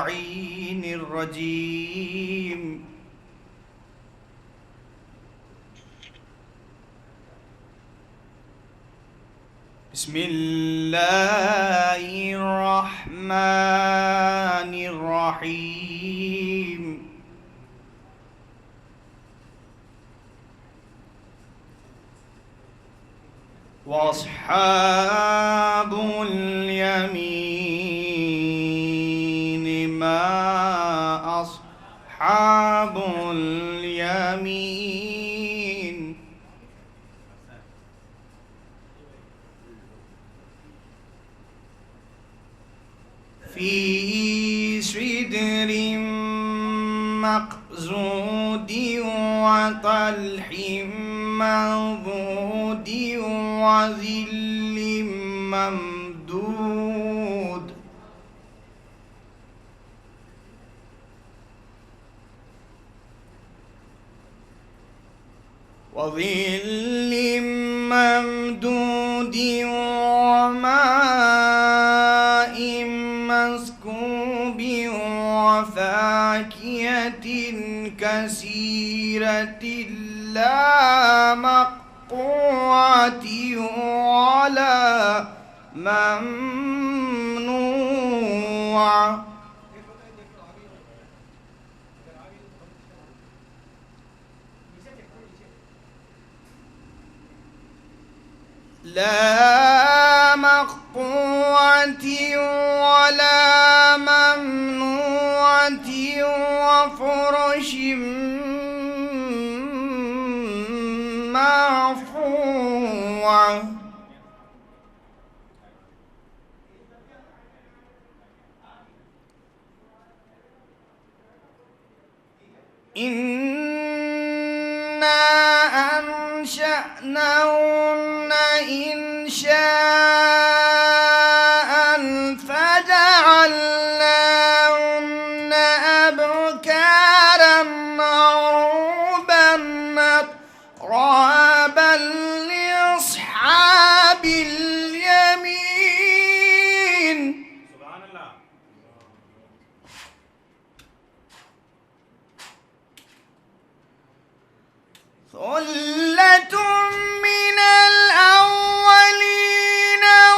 اللعين الرجيم. بسم الله الرحمن الرحيم. وأصحاب اليمين ما أصحاب اليمين. في سدر مخضود وطلح منضود وظل ممدود. وظل ممدود وماء مسكوب وفاكهة كثيرة لا مقطوعة ولا ممنوعة. لا مقطوعة ولا ممنوعة وفرش مرفوعة. إنا أنشأناهن إنشاء فجعلناهن أبكارا عربا أترابا لأصحاب اليمين. سبحان الله. ثلة من الأولين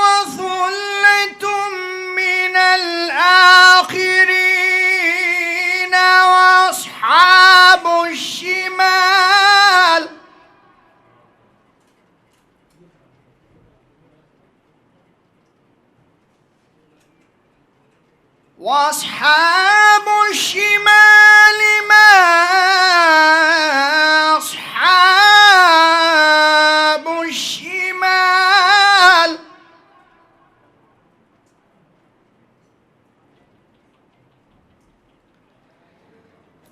وثلة من الآخرين. وأصحاب الشمال وأصحاب الشمال ما أصحاب الشمال.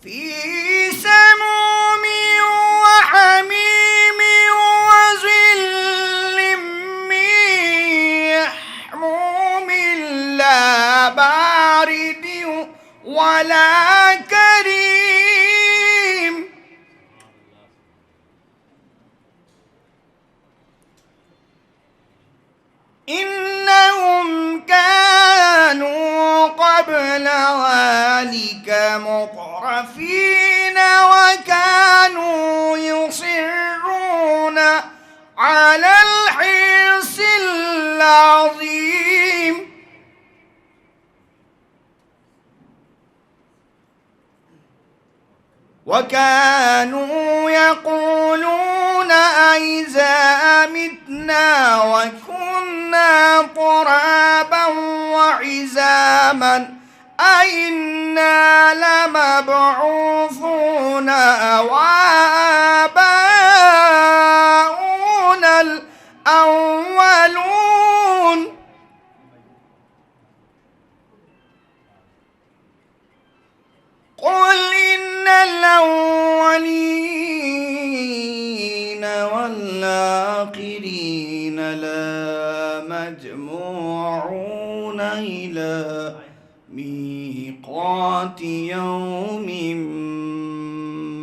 في سموم وحميم وظل من يحموم لا بارد ولا كريم. إنهم كانوا قبل ذلك مترفين وكانوا يصرون على الحرص العظيم. وكانوا يقولون أئذا متنا وكنا ترابا وعظاما أئنا لمبعوثون أو آباؤنا الأولون. قل إن الأولين والآخرين لمجموعون إلى ميقات يوم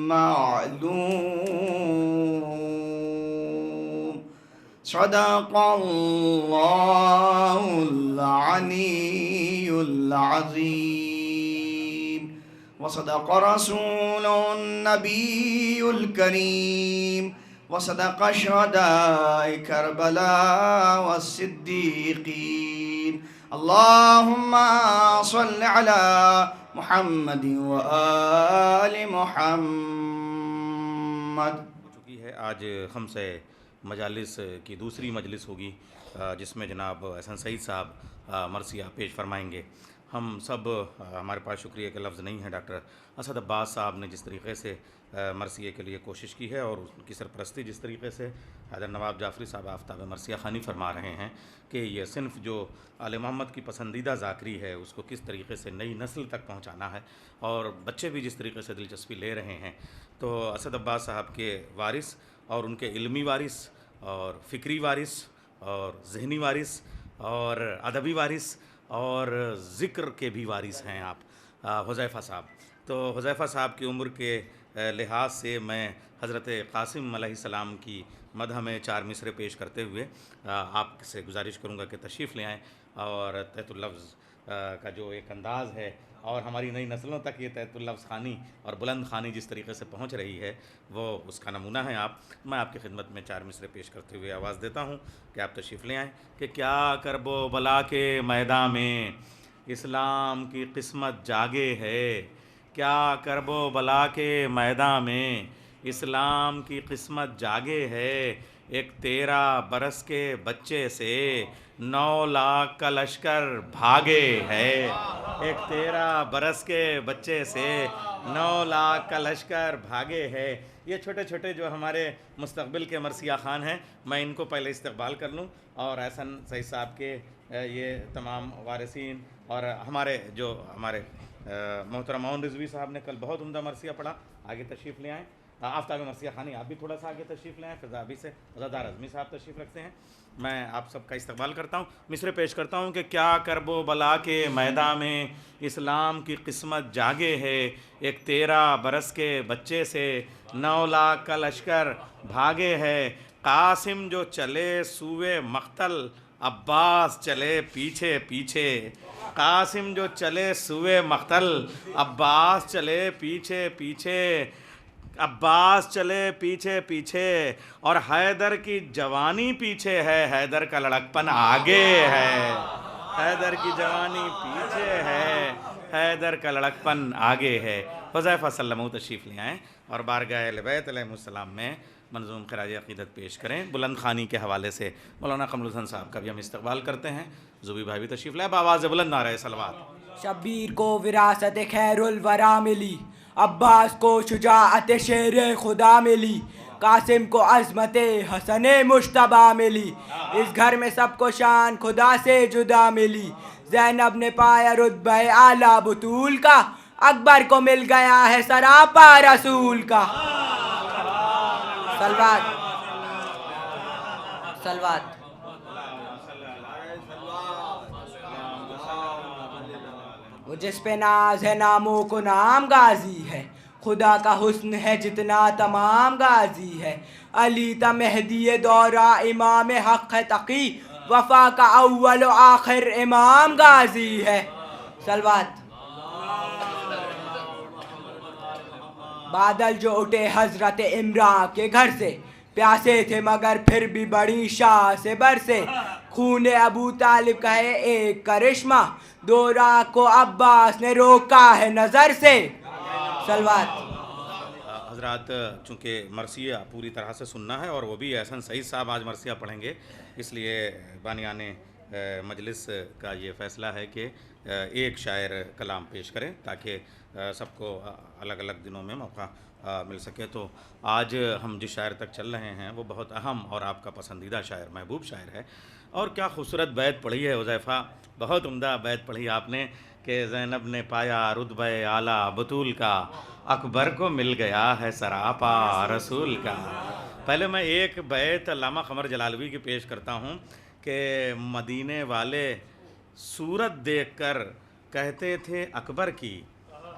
معلوم. صدق الله العلي العظيم. وصدق رسول النبي الكريم وصدق شهداء كربلاء والصديقين اللهم صل على محمد وآل محمد. چکی ہے آج خمس مجالس کی دوسری مجلس ہوگی جس میں جناب احسن سعید صاحب مرثیہ پیش فرمائیں گے. ہم سب ہمارے پاس شکریہ کے لفظ نہیں ہیں. ڈاکٹر اسد عباس صاحب نے جس طریقے سے مرثیے کے لیے کوشش کی ہے اور ان کی سرپرستی جس طریقے سے حیدر نواب جعفری صاحب آفتاب مرثیہ خوانی فرما رہے ہیں کہ یہ صنف جو آل محمد کی پسندیدہ ذاکری ہے اس کو کس طریقے سے نئی نسل تک پہنچانا ہے اور بچے بھی جس طریقے سے دلچسپی لے رہے ہیں. تو اسد عباس صاحب کے وارث اور ان کے علمی وارث اور فکری وارث اور ذہنی وارث اور ادبی وارث اور ذکر کے بھی وارث ہیں آپ حذیفہ صاحب. تو حذیفہ صاحب کی عمر کے لحاظ سے میں حضرت قاسم علیہ السلام کی مدح میں 4 مصرے پیش کرتے ہوئے آپ سے گزارش کروں گا کہ تشریف لے آئیں اور تحت اللفظ کا جو ایک انداز ہے اور ہماری نئی نسلوں تک یہ تحت اللفظ خوانی اور بلند خوانی جس طریقے سے پہنچ رہی ہے وہ اس کا نمونہ ہے آپ. میں آپ کی خدمت میں 4 مصرے پیش کرتے ہوئے آواز دیتا ہوں کہ آپ تشریف لے آئیں. کہ کیا کرب و بلا کے میدان میں اسلام کی قسمت جاگے ہے, کیا کرب و بلا کے میدان میں اسلام کی قسمت جاگے ہے. ایک 13 برس کے بچے سے 9 لاکھ کا لشکر بھاگے ہے. ایک 13 برس کے بچے سے 9 لاکھ کا لشکر بھاگے ہے. یہ چھوٹے چھوٹے جو ہمارے مستقبل کے مرثیہ خان ہیں, میں ان کو پہلے استقبال کر لوں اور احسن سعید صاحب کے یہ تمام وارثین اور ہمارے محترم معاون رضوی صاحب نے کل بہت عمدہ مرثیہ پڑھا, آگے تشریف لے آئیں. آفتاب مرثیہ خوانی آپ بھی تھوڑا سا آگے تشریف لے آئیں. فضابی سے عزادار اعظمی صاحب تشریف رکھتے ہیں. میں آپ سب کا استقبال کرتا ہوں. مصرے پیش کرتا ہوں کہ کیا کرب و بلا کے میدان میں اسلام کی قسمت جاگے ہے. ایک 13 برس کے بچے سے 9 لاکھ کا لشکر بھاگے ہے. قاسم جو چلے سوئے مقتل عباس چلے پیچھے پیچھے. قاسم جو چلے سوئے مقتل عباس چلے پیچھے پیچھے. عباس چلے پیچھے پیچھے اور حیدر کی جوانی پیچھے ہے, حیدر کا لڑکپن آگے ہے. حیدر کی جوانی پیچھے ہے, حیدر کا لڑکپن آگے ہے. حذیفہ صلی اللہ علیہ وسلم تشریف لے آئیں اور بارگاہ اہل بیت علیہ السلام میں منظوم خراج عقیدت پیش کریں. بلند خوانی کے حوالے سے مولانا قمر الحسن صاحب کا بھی ہم استقبال کرتے ہیں. زبی بھائی بھی تشریف لائے. بآواز بلند نعرہ صلوات. شبیر کو وراثت خیر الورا ملی, عباس کو شجاعت شیر خدا ملی, قاسم کو عظمت حسن مجتبیٰ ملی. اس گھر میں سب کو شان خدا سے جدا ملی. زینب نے پایا رتبہ اعلیٰ بطول کا, اکبر کو مل گیا ہے سراپا رسول کا. سلوات سلوات. وہ جس پہ ناز ہے ناموں کو نام غازی ہے, خدا کا حسن ہے جتنا تمام غازی ہے. علی تا مہدی دورہ امام حق ہے تقی, وفا کا اول و آخر امام غازی ہے. سلوات. بادل جو اٹھے حضرت عمران کے گھر سے, پیاسے تھے مگر پھر بھی بڑی شاہ سے برسے. خون ابو طالب کا ہے ایک کرشمہ, 2 راہ کو عباس نے روکا ہے نظر سے. سلوات. حضرات چونکہ مرثیہ پوری طرح سے سننا ہے اور وہ بھی احسن سعید صاحب آج مرثیہ پڑھیں گے, اس لیے بانیان مجلس کا یہ فیصلہ ہے کہ ایک شاعر کلام پیش کریں تاکہ سب کو الگ الگ دنوں میں موقع مل سکے. تو آج ہم جس شاعر تک چل رہے ہیں وہ بہت اہم اور آپ کا پسندیدہ شاعر, محبوب شاعر ہے. اور کیا خوبصورت بیت پڑھی ہے حذیفہ, بہت عمدہ بیت پڑھی آپ نے کہ زینب نے پایا رتبہ اعلیٰ بطول کا, اکبر کو مل گیا ہے سراپا رسول کا. پہلے میں ایک بیت علامہ قمر جلالوی کی پیش کرتا ہوں کہ مدینے والے صورت دیکھ کر کہتے تھے اکبر کی,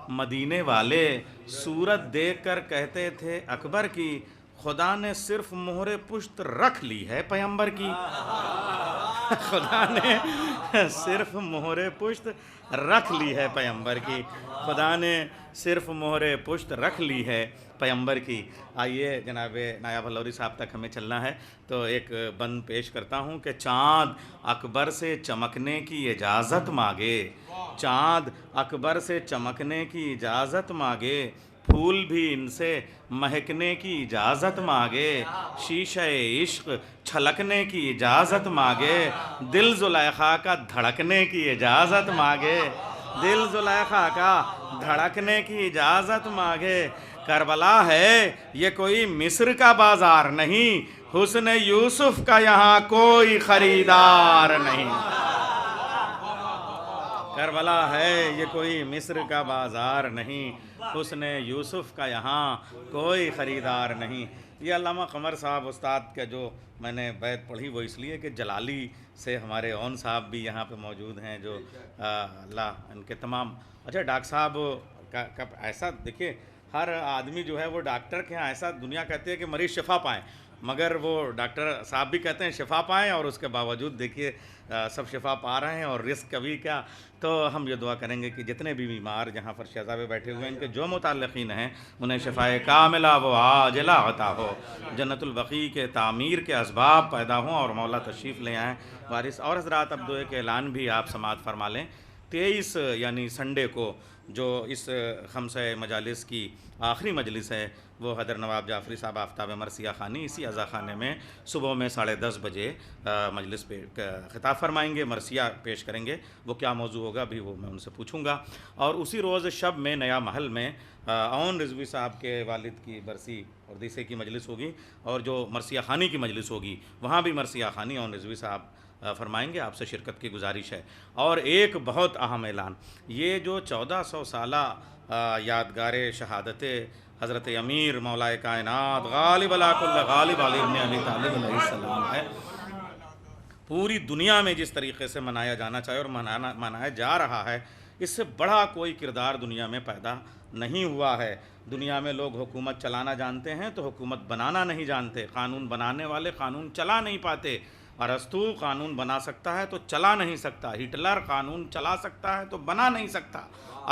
مدینے والے صورت دیکھ کر کہتے تھے اکبر کی, خدا نے صرف مہر پشت رکھ لی ہے پیغمبر کی. خدا نے صرف مہر پشت رکھ لی ہے پیغمبر کی، خدا نے صرف مہر پشت رکھ لی ہے پیغمبر کی۔ آئیے جناب نایاب حلوری صاحب تک ہمیں چلنا ہے، تو ایک بند پیش کرتا ہوں کہ چاند اکبر سے چمکنے کی اجازت مانگے، چاند اکبر سے چمکنے کی اجازت مانگے، پھول بھی ان سے مہکنے کی اجازت مانگے، شیشہ عشق چھلکنے کی اجازت مانگے، دل زلیخا کا دھڑکنے کی اجازت مانگے، دل زلیخا کا دھڑکنے کی اجازت مانگے۔ کربلا ہے یہ کوئی مصر کا بازار نہیں، حسن یوسف کا یہاں کوئی خریدار نہیں۔ کربلا ہے یہ کوئی مصر کا بازار نہیں، حسن یوسف کا یہاں کوئی خریدار نہیں۔ یہ علامہ قمر صاحب استاد کا جو میں نے بیت پڑھی وہ اس لیے کہ جلالی سے ہمارے اون صاحب بھی یہاں پہ موجود ہیں، جو اللہ ان کے تمام۔ اچھا ڈاکٹر صاحب کا ایسا دیکھیے، ہر آدمی جو ہے وہ ڈاکٹر کے ہاں ایسا دنیا کہتے ہیں کہ مریض شفا پائیں، مگر وہ ڈاکٹر صاحب بھی کہتے ہیں شفا پائیں، اور اس کے باوجود دیکھیے سب شفا پا رہے ہیں اور رزق کبھی کیا۔ تو ہم یہ دعا کریں گے کہ جتنے بھی بیمار جہاں فرش عزا پہ بیٹھے ہوئے ہیں، ان کے جو متعلقین ہیں انہیں شفائے کاملہ و عاجلہ عطا ہو، جنت البقیع کے تعمیر کے اسباب پیدا ہوں، اور مولا تشریف لے آئیں وارث۔ اور حضرات اب دعا کے اعلان بھی آپ سماعت فرما لیں۔ 23 یعنی سنڈے کو جو اس خمسہ مجالس کی آخری مجلس ہے، وہ حضرت نواب جعفری صاحب آفتاب مرثیہ خانی اسی عزا خانے میں صبح میں 10:30 بجے مجلس پہ خطاب فرمائیں گے، مرثیہ پیش کریں گے۔ وہ کیا موضوع ہوگا بھی وہ میں ان سے پوچھوں گا۔ اور اسی روز شب میں نیا محل میں اون رضوی صاحب کے والد کی برسی اور دیسے کی مجلس ہوگی، اور جو مرثیہ خانی کی مجلس ہوگی وہاں بھی مرثیہ خانی اون رضوی صاحب فرمائیں گے۔ آپ سے شرکت کی گزارش ہے۔ اور ایک بہت اہم اعلان، یہ جو 1400 سالہ یادگار شہادت حضرت امیر مولا کائنات غالب علی کل غالب علی ابن ابی طالب علیہ السلام ہے، پوری دنیا میں جس طریقے سے منایا جانا چاہیے اور منایا جا رہا ہے، اس سے بڑا کوئی کردار دنیا میں پیدا نہیں ہوا ہے۔ دنیا میں لوگ حکومت چلانا جانتے ہیں تو حکومت بنانا نہیں جانتے، قانون بنانے والے قانون چلا نہیں پاتے۔ ارسطو قانون بنا سکتا ہے تو چلا نہیں سکتا، ہٹلر قانون چلا سکتا ہے تو بنا نہیں سکتا۔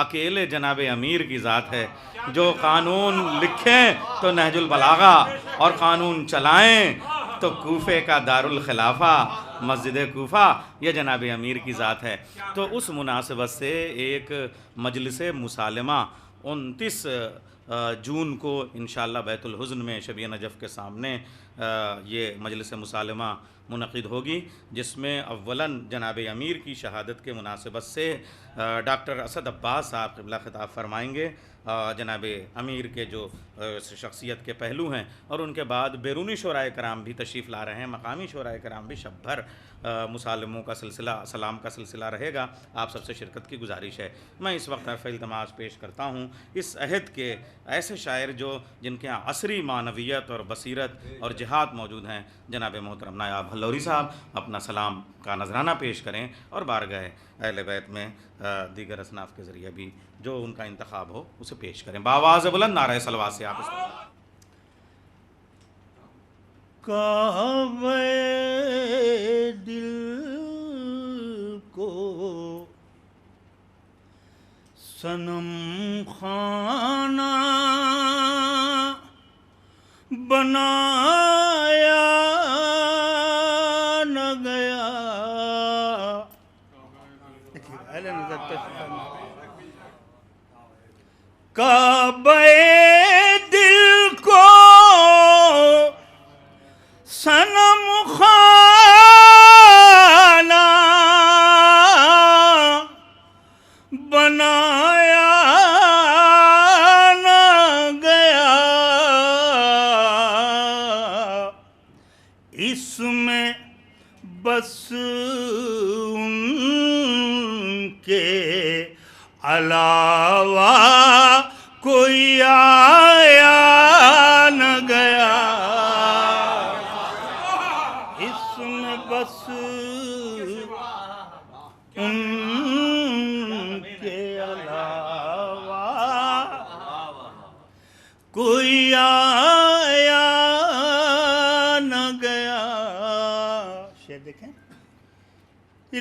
اکیلے جناب امیر کی ذات ہے جو قانون لکھیں تو نہج البلاغہ، اور قانون چلائیں تو کوفے کا دارالخلافہ مسجد کوفہ، یہ جناب امیر کی ذات ہے۔ تو اس مناسبت سے ایک مجلس مسالمہ 29 جون کو انشاءاللہ بیت الحزن میں شبیہ نجف کے سامنے یہ مجلس مسالمہ منعقد ہوگی، جس میں اولاً جناب امیر کی شہادت کے مناسبت سے ڈاکٹر اسد عباس صاحب قبلہ خطاب فرمائیں گے، جناب امیر کے جو شخصیت کے پہلو ہیں، اور ان کے بعد بیرونی شورائے کرام بھی تشریف لا رہے ہیں، مقامی شورائے کرام بھی شب بھر مسالموں کا سلسلہ، سلام کا سلسلہ رہے گا۔ آپ سب سے شرکت کی گزارش ہے۔ میں اس وقت حرف التماس پیش کرتا ہوں اس عہد کے ایسے شاعر جو جن کے ہاں عصری معنویت اور بصیرت اور جہاد موجود ہیں، جناب محترم نایاب حلوری صاحب اپنا سلام کا نذرانہ پیش کریں، اور بارگاہ اہل بیت میں دیگر اصناف کے ذریعے بھی جو ان کا انتخاب ہو اسے پیش کریں۔ بآواز بلند نعرہ صلوات سے آپ کعبہ دل کو صنم خانہ بنایا نہ گیا۔ کعبہ دل کو صنم خانہ بنایا نہ گیا، اس میں بس ان کے علاوہ کوئی آیا نہ گیا، اس میں بس ان کے علاوہ کوئی آیا نہ گیا۔ شعر دیکھیں،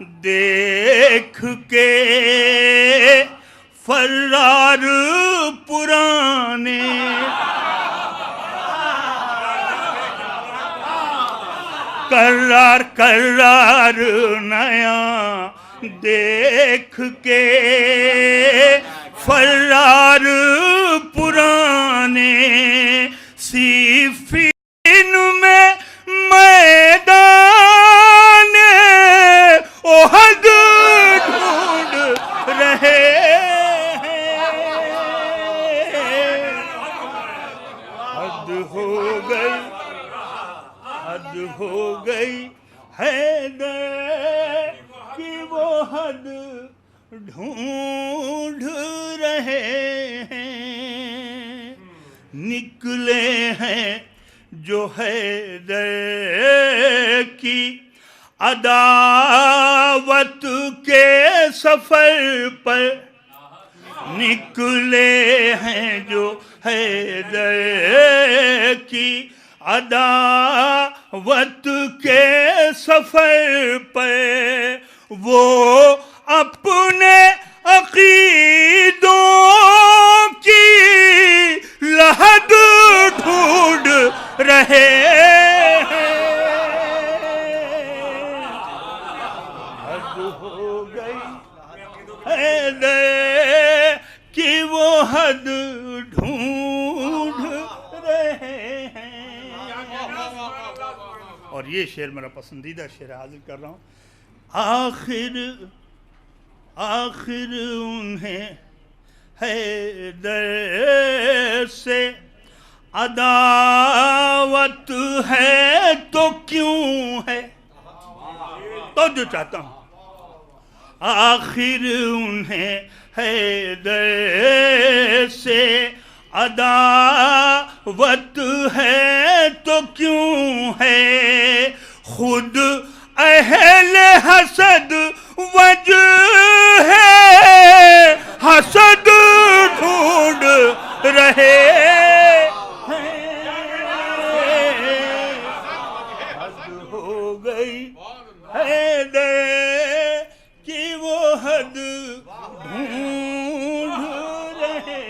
دیکھ کے فرار پرانے، کرار کرار نیا دیکھ کے فرار پرانے، صفین میں میدان احد ڈھونڈ رہے ہیں، حد ہو گئی، حد ہو گئی حیدر کی وہ حد ڈھونڈ رہے ہیں، نکلے ہیں جو حیدر کی عداوت کے سفر پر، نکلے ہیں جو حیدر کی عداوت کے سفر پر، وہ اپنے عقیدوں کی لحد ڈھونڈ رہے ہیں، حد ہو گئی حیدر کی وہ حد ڈھونڈ رہے ہیں۔ اور یہ شعر میرا پسندیدہ شعر حاضر کر رہا ہوں۔ آخر انہیں حیدر سے عداوت ہے تو کیوں ہے، تو جو چاہتا ہوں، آخر انہیں حیدر سے عداوت ہے تو کیوں ہے، خود اہل حسد وجہ ہے حسد ڈھونڈ رہے ہیں، حد ہو گئی حیدر کی وہ حد ڈھونڈ رہے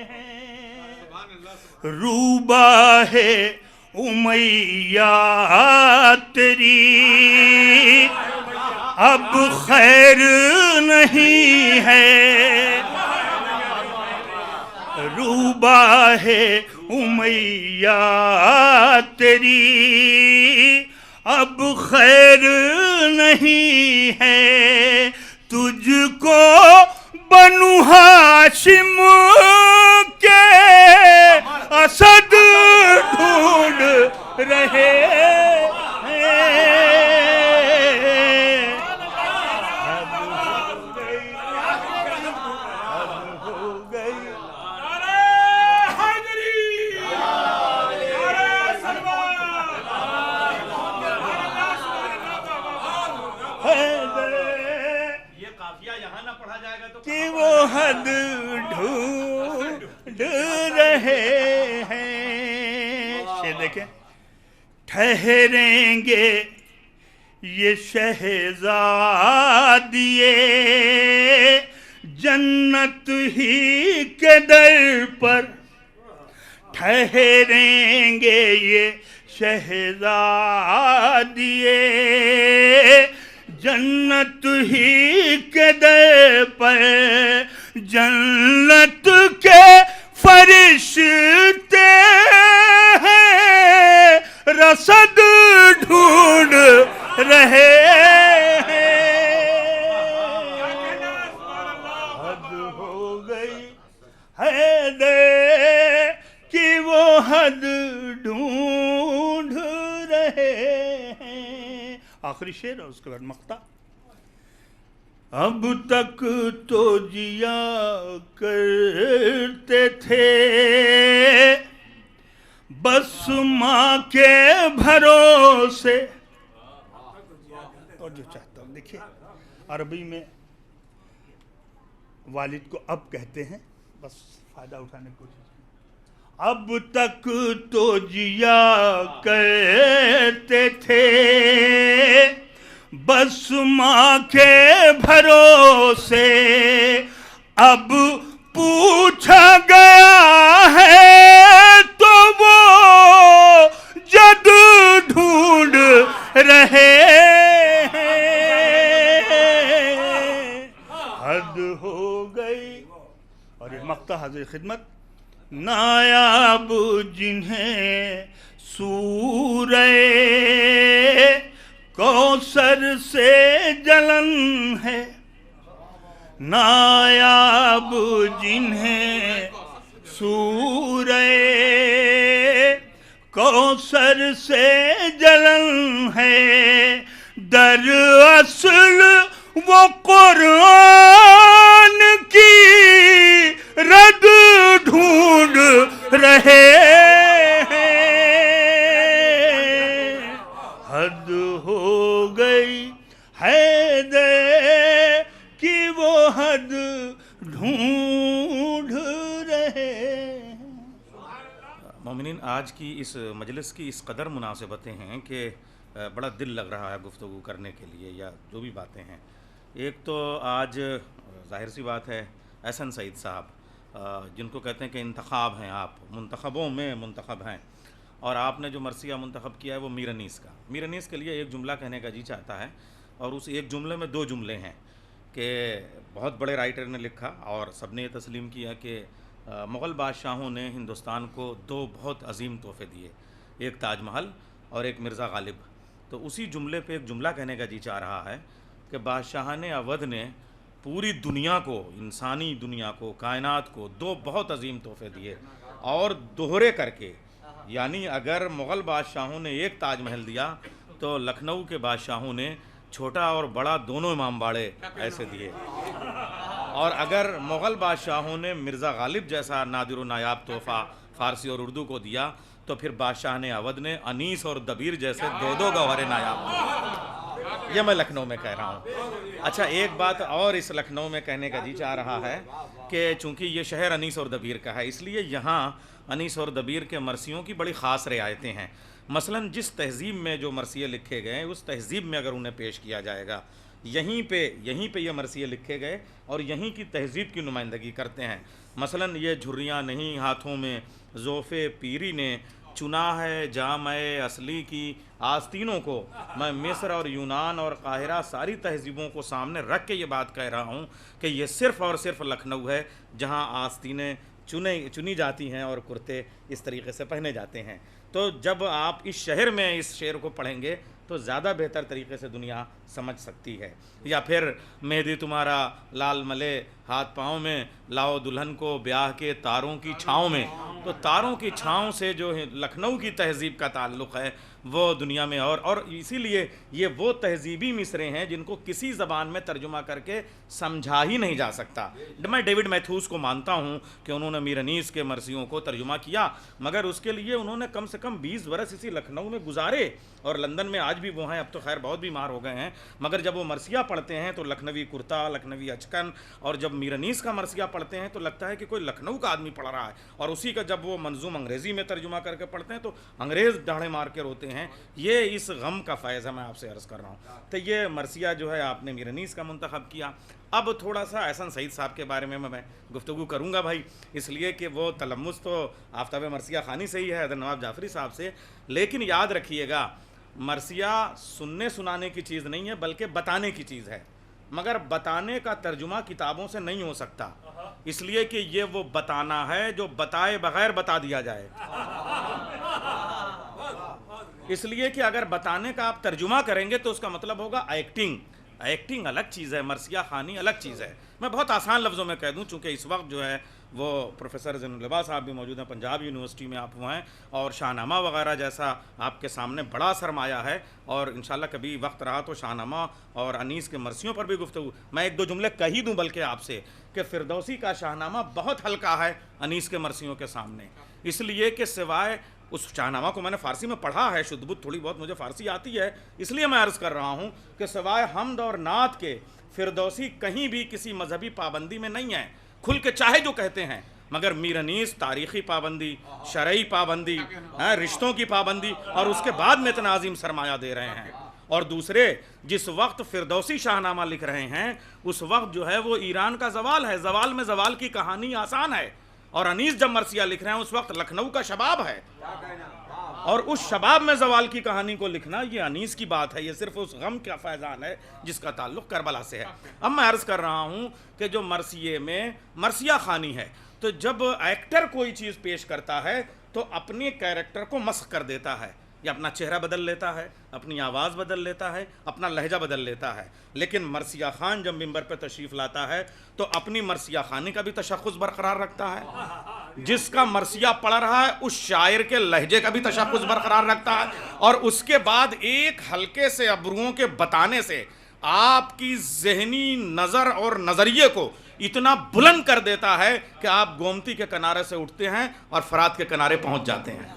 ہیں، روبا ہے امیہ تیری اب خیر نہیں ہے، روبا ہے امیہ تیری اب خیر نہیں ہے، تجھ کو بنو ہاشم کے اسد ڈھونڈ رہے ہیں، حد ہو گئی یہ قافیہ یہاں نہ پڑھا جائے گا تو کہ وہ حد ڈھونڈ رہے ہیں۔ یہ دیکھیں، ٹھہریں گے یہ شہزادیے جنت ہی کے در پر، ٹھہریں گے یہ شہزادیے جنت ہی کے در پر، جنت کے فرشتے ہیں رصد ڈھونڈ رہے ہیں، حد ہو گئی حیدر کی وہ حد ڈھونڈ رہے ہیں۔ آخری شعر اور اس کے بعد مقطع۔ اب تک تو جیا کرتے تھے بس ماں کے بھروسے، اور جو چاہتا ہوں دیکھیے عربی میں والد کو اب کہتے ہیں، بس فائدہ اٹھانے کی کوشش کریں۔ اب تک تو جیا کرتے تھے بس ماں کے بھروسے اب پوچھا گیا ہے تو وہ جد ڈھونڈ رہے ہیں. حد ہو گئی. اور یہ مقطع حاضر خدمت. نایاب جنہیں سورہ کوثر سے جلن ہے، نایاب جنہیں سورہ کوثر سے جلن ہے، در اصل وہ قرآن کی رد ڈھونڈ رہے ہیں. حد ہو گئی حیدر کی وہ حد ڈھونڈ رہے ہیں. مومنین، آج کی اس مجلس کی اس قدر مناسبتیں ہیں کہ بڑا دل لگ رہا ہے گفتگو کرنے کے لیے یا جو بھی باتیں ہیں. ایک تو آج ظاہر سی بات ہے احسن سعید صاحب جن کو کہتے ہیں کہ انتخاب ہیں، آپ منتخبوں میں منتخب ہیں، اور آپ نے جو مرثیہ منتخب کیا ہے وہ میر انیس کا. میر انیس کے لیے ایک جملہ کہنے کا جی چاہتا ہے، اور اس ایک جملے میں دو جملے ہیں کہ بہت بڑے رائٹر نے لکھا اور سب نے یہ تسلیم کیا کہ مغل بادشاہوں نے ہندوستان کو دو بہت عظیم تحفے دیے، ایک تاج محل اور ایک مرزا غالب. تو اسی جملے پہ ایک جملہ کہنے کا جی چاہ رہا ہے کہ بادشاہان اودھ نے پوری دنیا کو، انسانی دنیا کو، کائنات کو دو بہت عظیم تحفے دیے، اور دوہرے کر کے، یعنی اگر مغل بادشاہوں نے ایک تاج محل دیا تو لکھنؤ کے بادشاہوں نے چھوٹا اور بڑا دونوں امام باڑے ایسے دیے، اور اگر مغل بادشاہوں نے مرزا غالب جیسا نادر و نایاب تحفہ فارسی اور اردو کو دیا تو پھر بادشاہ نے اودھ نے انیس اور دبیر جیسے دو دو گوہر نایاب دیے. یہ میں لکھنؤ میں کہہ رہا ہوں. اچھا، ایک بات اور اس لکھنؤ میں کہنے کا جی چاہ رہا ہے کہ چونکہ یہ شہر انیس اور دبیر کا ہے، اس لیے یہاں انیس اور دبیر کے مرثیوں کی بڑی خاص رعایتیں ہیں. مثلاً جس تہذیب میں جو مرثیے لکھے گئے اس تہذیب میں اگر انہیں پیش کیا جائے گا، یہیں پہ یہ مرثیے لکھے گئے اور یہیں کی تہذیب کی نمائندگی کرتے ہیں. مثلاً یہ جھریاں نہیں ہاتھوں میں ذوف پیری نے، چنا ہے جامع اصلی کی آستینوں کو. میں مصر اور یونان اور قاہرہ ساری تہذیبوں کو سامنے رکھ کے یہ بات کہہ رہا ہوں کہ یہ صرف اور صرف لکھنؤ ہے جہاں آستینیں چنی جاتی ہیں اور کرتے اس طریقے سے پہنے جاتے ہیں. تو جب آپ اس شہر میں اس شعر کو پڑھیں گے تو زیادہ بہتر طریقے سے دنیا سمجھ سکتی ہے. یا پھر مہدی تمہارا لال ملے ہاتھ پاؤں میں، لاؤ دلہن کو بیاہ کے تاروں کی چھاؤں میں. تو تاروں کی چھاؤں سے جو لکھنؤ کی تہذیب کا تعلق ہے وہ دنیا میں اور اسی لیے یہ وہ تہذیبی مصرے ہیں جن کو کسی زبان میں ترجمہ کر کے سمجھا ہی نہیں جا سکتا. میں ڈیوڈ میتھوس کو مانتا ہوں کہ انہوں نے میر انیس کے مرثیوں کو ترجمہ کیا، مگر اس کے لیے انہوں نے کم سے کم 20 برس اسی لکھنؤ میں گزارے، اور لندن میں آج بھی وہ ہیں، اب تو خیر بہت بیمار ہو گئے ہیں. مگر جب وہ مرثیہ پڑھتے ہیں تو لکھنوی کرتا، لکھنوی اچکن، اور جب میر انیس کا مرثیہ پڑھتے ہیں تو لگتا ہے کہ کوئی لکھنؤ کا آدمی پڑھ رہا ہے. اور اسی کا جب وہ منظوم انگریزی میں ترجمہ کر کے پڑھتے ہیں تو انگریز ڈاڑھیں مار کے روتے ہیں. یہ اس غم کا فیض ہے، میں آپ سے عرض کر رہا ہوں. تو یہ مرثیہ جو ہے آپ نے میر انیس کا منتخب کیا. اب تھوڑا سا احسن سعید صاحب کے بارے میں گفتگو کروں گا بھائی، اس لیے کہ وہ تلمس تو آفتاب مرثیہ خوانی سے ہی ہے، حیدر نواب جعفری صاحب سے. لیکن یاد رکھیے گا، مرثیہ سننے سنانے کی چیز نہیں ہے بلکہ بتانے کی چیز ہے، مگر بتانے کا ترجمہ کتابوں سے نہیں ہو سکتا، اس لیے کہ یہ وہ بتانا ہے جو بتائے بغیر بتا دیا جائے. اس لیے کہ اگر بتانے کا آپ ترجمہ کریں گے تو اس کا مطلب ہوگا ایکٹنگ الگ چیز ہے، مرثیہ خوانی الگ چیز ہے. میں بہت آسان لفظوں میں کہہ دوں، چونکہ اس وقت جو ہے وہ پروفیسر زین العبا صاحب بھی موجود ہیں، پنجاب یونیورسٹی میں آپ وہ ہیں، اور شاہ نامہ وغیرہ جیسا آپ کے سامنے بڑا سرمایہ ہے، اور انشاءاللہ کبھی وقت رہا تو شاہ نامہ اور انیس کے مرثیوں پر بھی گفتگو. میں ایک دو جملے کہہ دوں بلکہ آپ سے کہ فردوسی کا شاہ نامہ بہت ہلکا ہے انیس کے مرثیوں کے سامنے، اس لیے کہ سوائے اس شاہ نامہ کو میں نے فارسی میں پڑھا ہے، شدھ بدھ تھوڑی بہت مجھے فارسی آتی ہے، اس لیے میں عرض کر رہا ہوں کہ سوائے حمد اور نعت کے فردوسی کہیں بھی کسی مذہبی پابندی میں نہیں ہے، کھل کے چاہے جو کہتے ہیں. مگر میر انیس تاریخی پابندی، شرعی پابندی، رشتوں کی پابندی، اور اس کے بعد میں اتنا عظیم سرمایہ دے رہے ہیں. اور دوسرے جس وقت فردوسی شاہنامہ لکھ رہے ہیں اس وقت جو ہے وہ ایران کا زوال ہے، زوال میں زوال کی کہانی آسان ہے، اور انیس جب مرثیہ لکھ رہے ہیں اس وقت لکھنؤ کا شباب ہے، اور اس شباب میں زوال کی کہانی کو لکھنا یہ انیس کی بات ہے، یہ صرف اس غم کا فیضان ہے جس کا تعلق کربلا سے ہے۔ اب میں عرض کر رہا ہوں کہ جو مرثیے میں مرثیہ خوانی ہے، تو جب ایکٹر کوئی چیز پیش کرتا ہے تو اپنے کیریکٹر کو مسخ کر دیتا ہے، یا اپنا چہرہ بدل لیتا ہے، اپنی آواز بدل لیتا ہے، اپنا لہجہ بدل لیتا ہے، لیکن مرثیہ خوان جب منبر پہ تشریف لاتا ہے تو اپنی مرثیہ خوانی کا بھی تشخص برقرار رکھتا ہے، جس کا مرثیہ پڑھ رہا ہے اس شاعر کے لہجے کا بھی تشخص برقرار رکھتا ہے، اور اس کے بعد ایک ہلکے سے ابروؤں کے بتانے سے آپ کی ذہنی نظر اور نظریے کو اتنا بلند کر دیتا ہے کہ آپ گومتی کے کنارے سے اٹھتے ہیں اور فرات کے کنارے پہنچ جاتے ہیں۔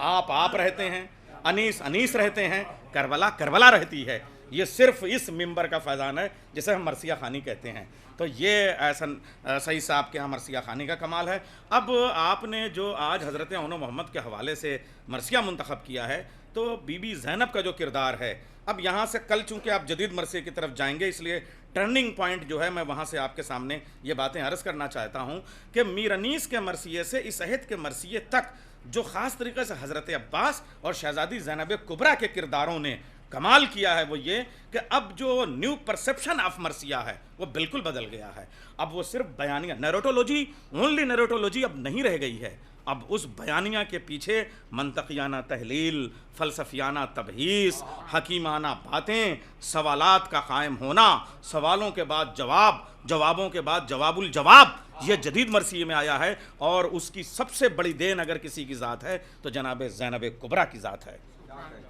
آپ رہتے ہیں، انیس رہتے ہیں، کربلا رہتی ہے۔ یہ صرف اس منبر کا فیضان ہے جسے ہم مرثیہ خوانی کہتے ہیں۔ تو یہ احسن سعید صاحب کے ہاں مرثیہ خوانی کا کمال ہے۔ اب آپ نے جو آج حضرت عون محمد کے حوالے سے مرثیہ منتخب کیا ہے تو بی بی زینب کا جو کردار ہے، اب یہاں سے کل چونکہ آپ جدید مرثیے کی طرف جائیں گے، اس لیے ٹرننگ پوائنٹ جو ہے میں وہاں سے آپ کے سامنے یہ باتیں عرض کرنا چاہتا ہوں کہ میر انیس کے مرثیے سے اس عہد کے مرثیے تک جو خاص طریقے سے حضرت عباس اور شہزادی زینب کبریٰ کے کرداروں نے کمال کیا ہے وہ یہ کہ اب جو نیو پرسپشن آف مرثیہ ہے وہ بالکل بدل گیا ہے۔ اب وہ صرف بیانیہ، نیریٹولوجی، اونلی نیریٹولوجی اب نہیں رہ گئی ہے، اب اس بیانیہ کے پیچھے منطقیانہ تحلیل، فلسفیانہ تبحیث، حکیمانہ باتیں، سوالات کا قائم ہونا، سوالوں کے بعد جواب، جوابوں کے بعد جواب الجواب، یہ جدید مرثیے میں آیا ہے، اور اس کی سب سے بڑی دین اگر کسی کی ذات ہے تو جناب زینب کبریٰ کی ذات ہے،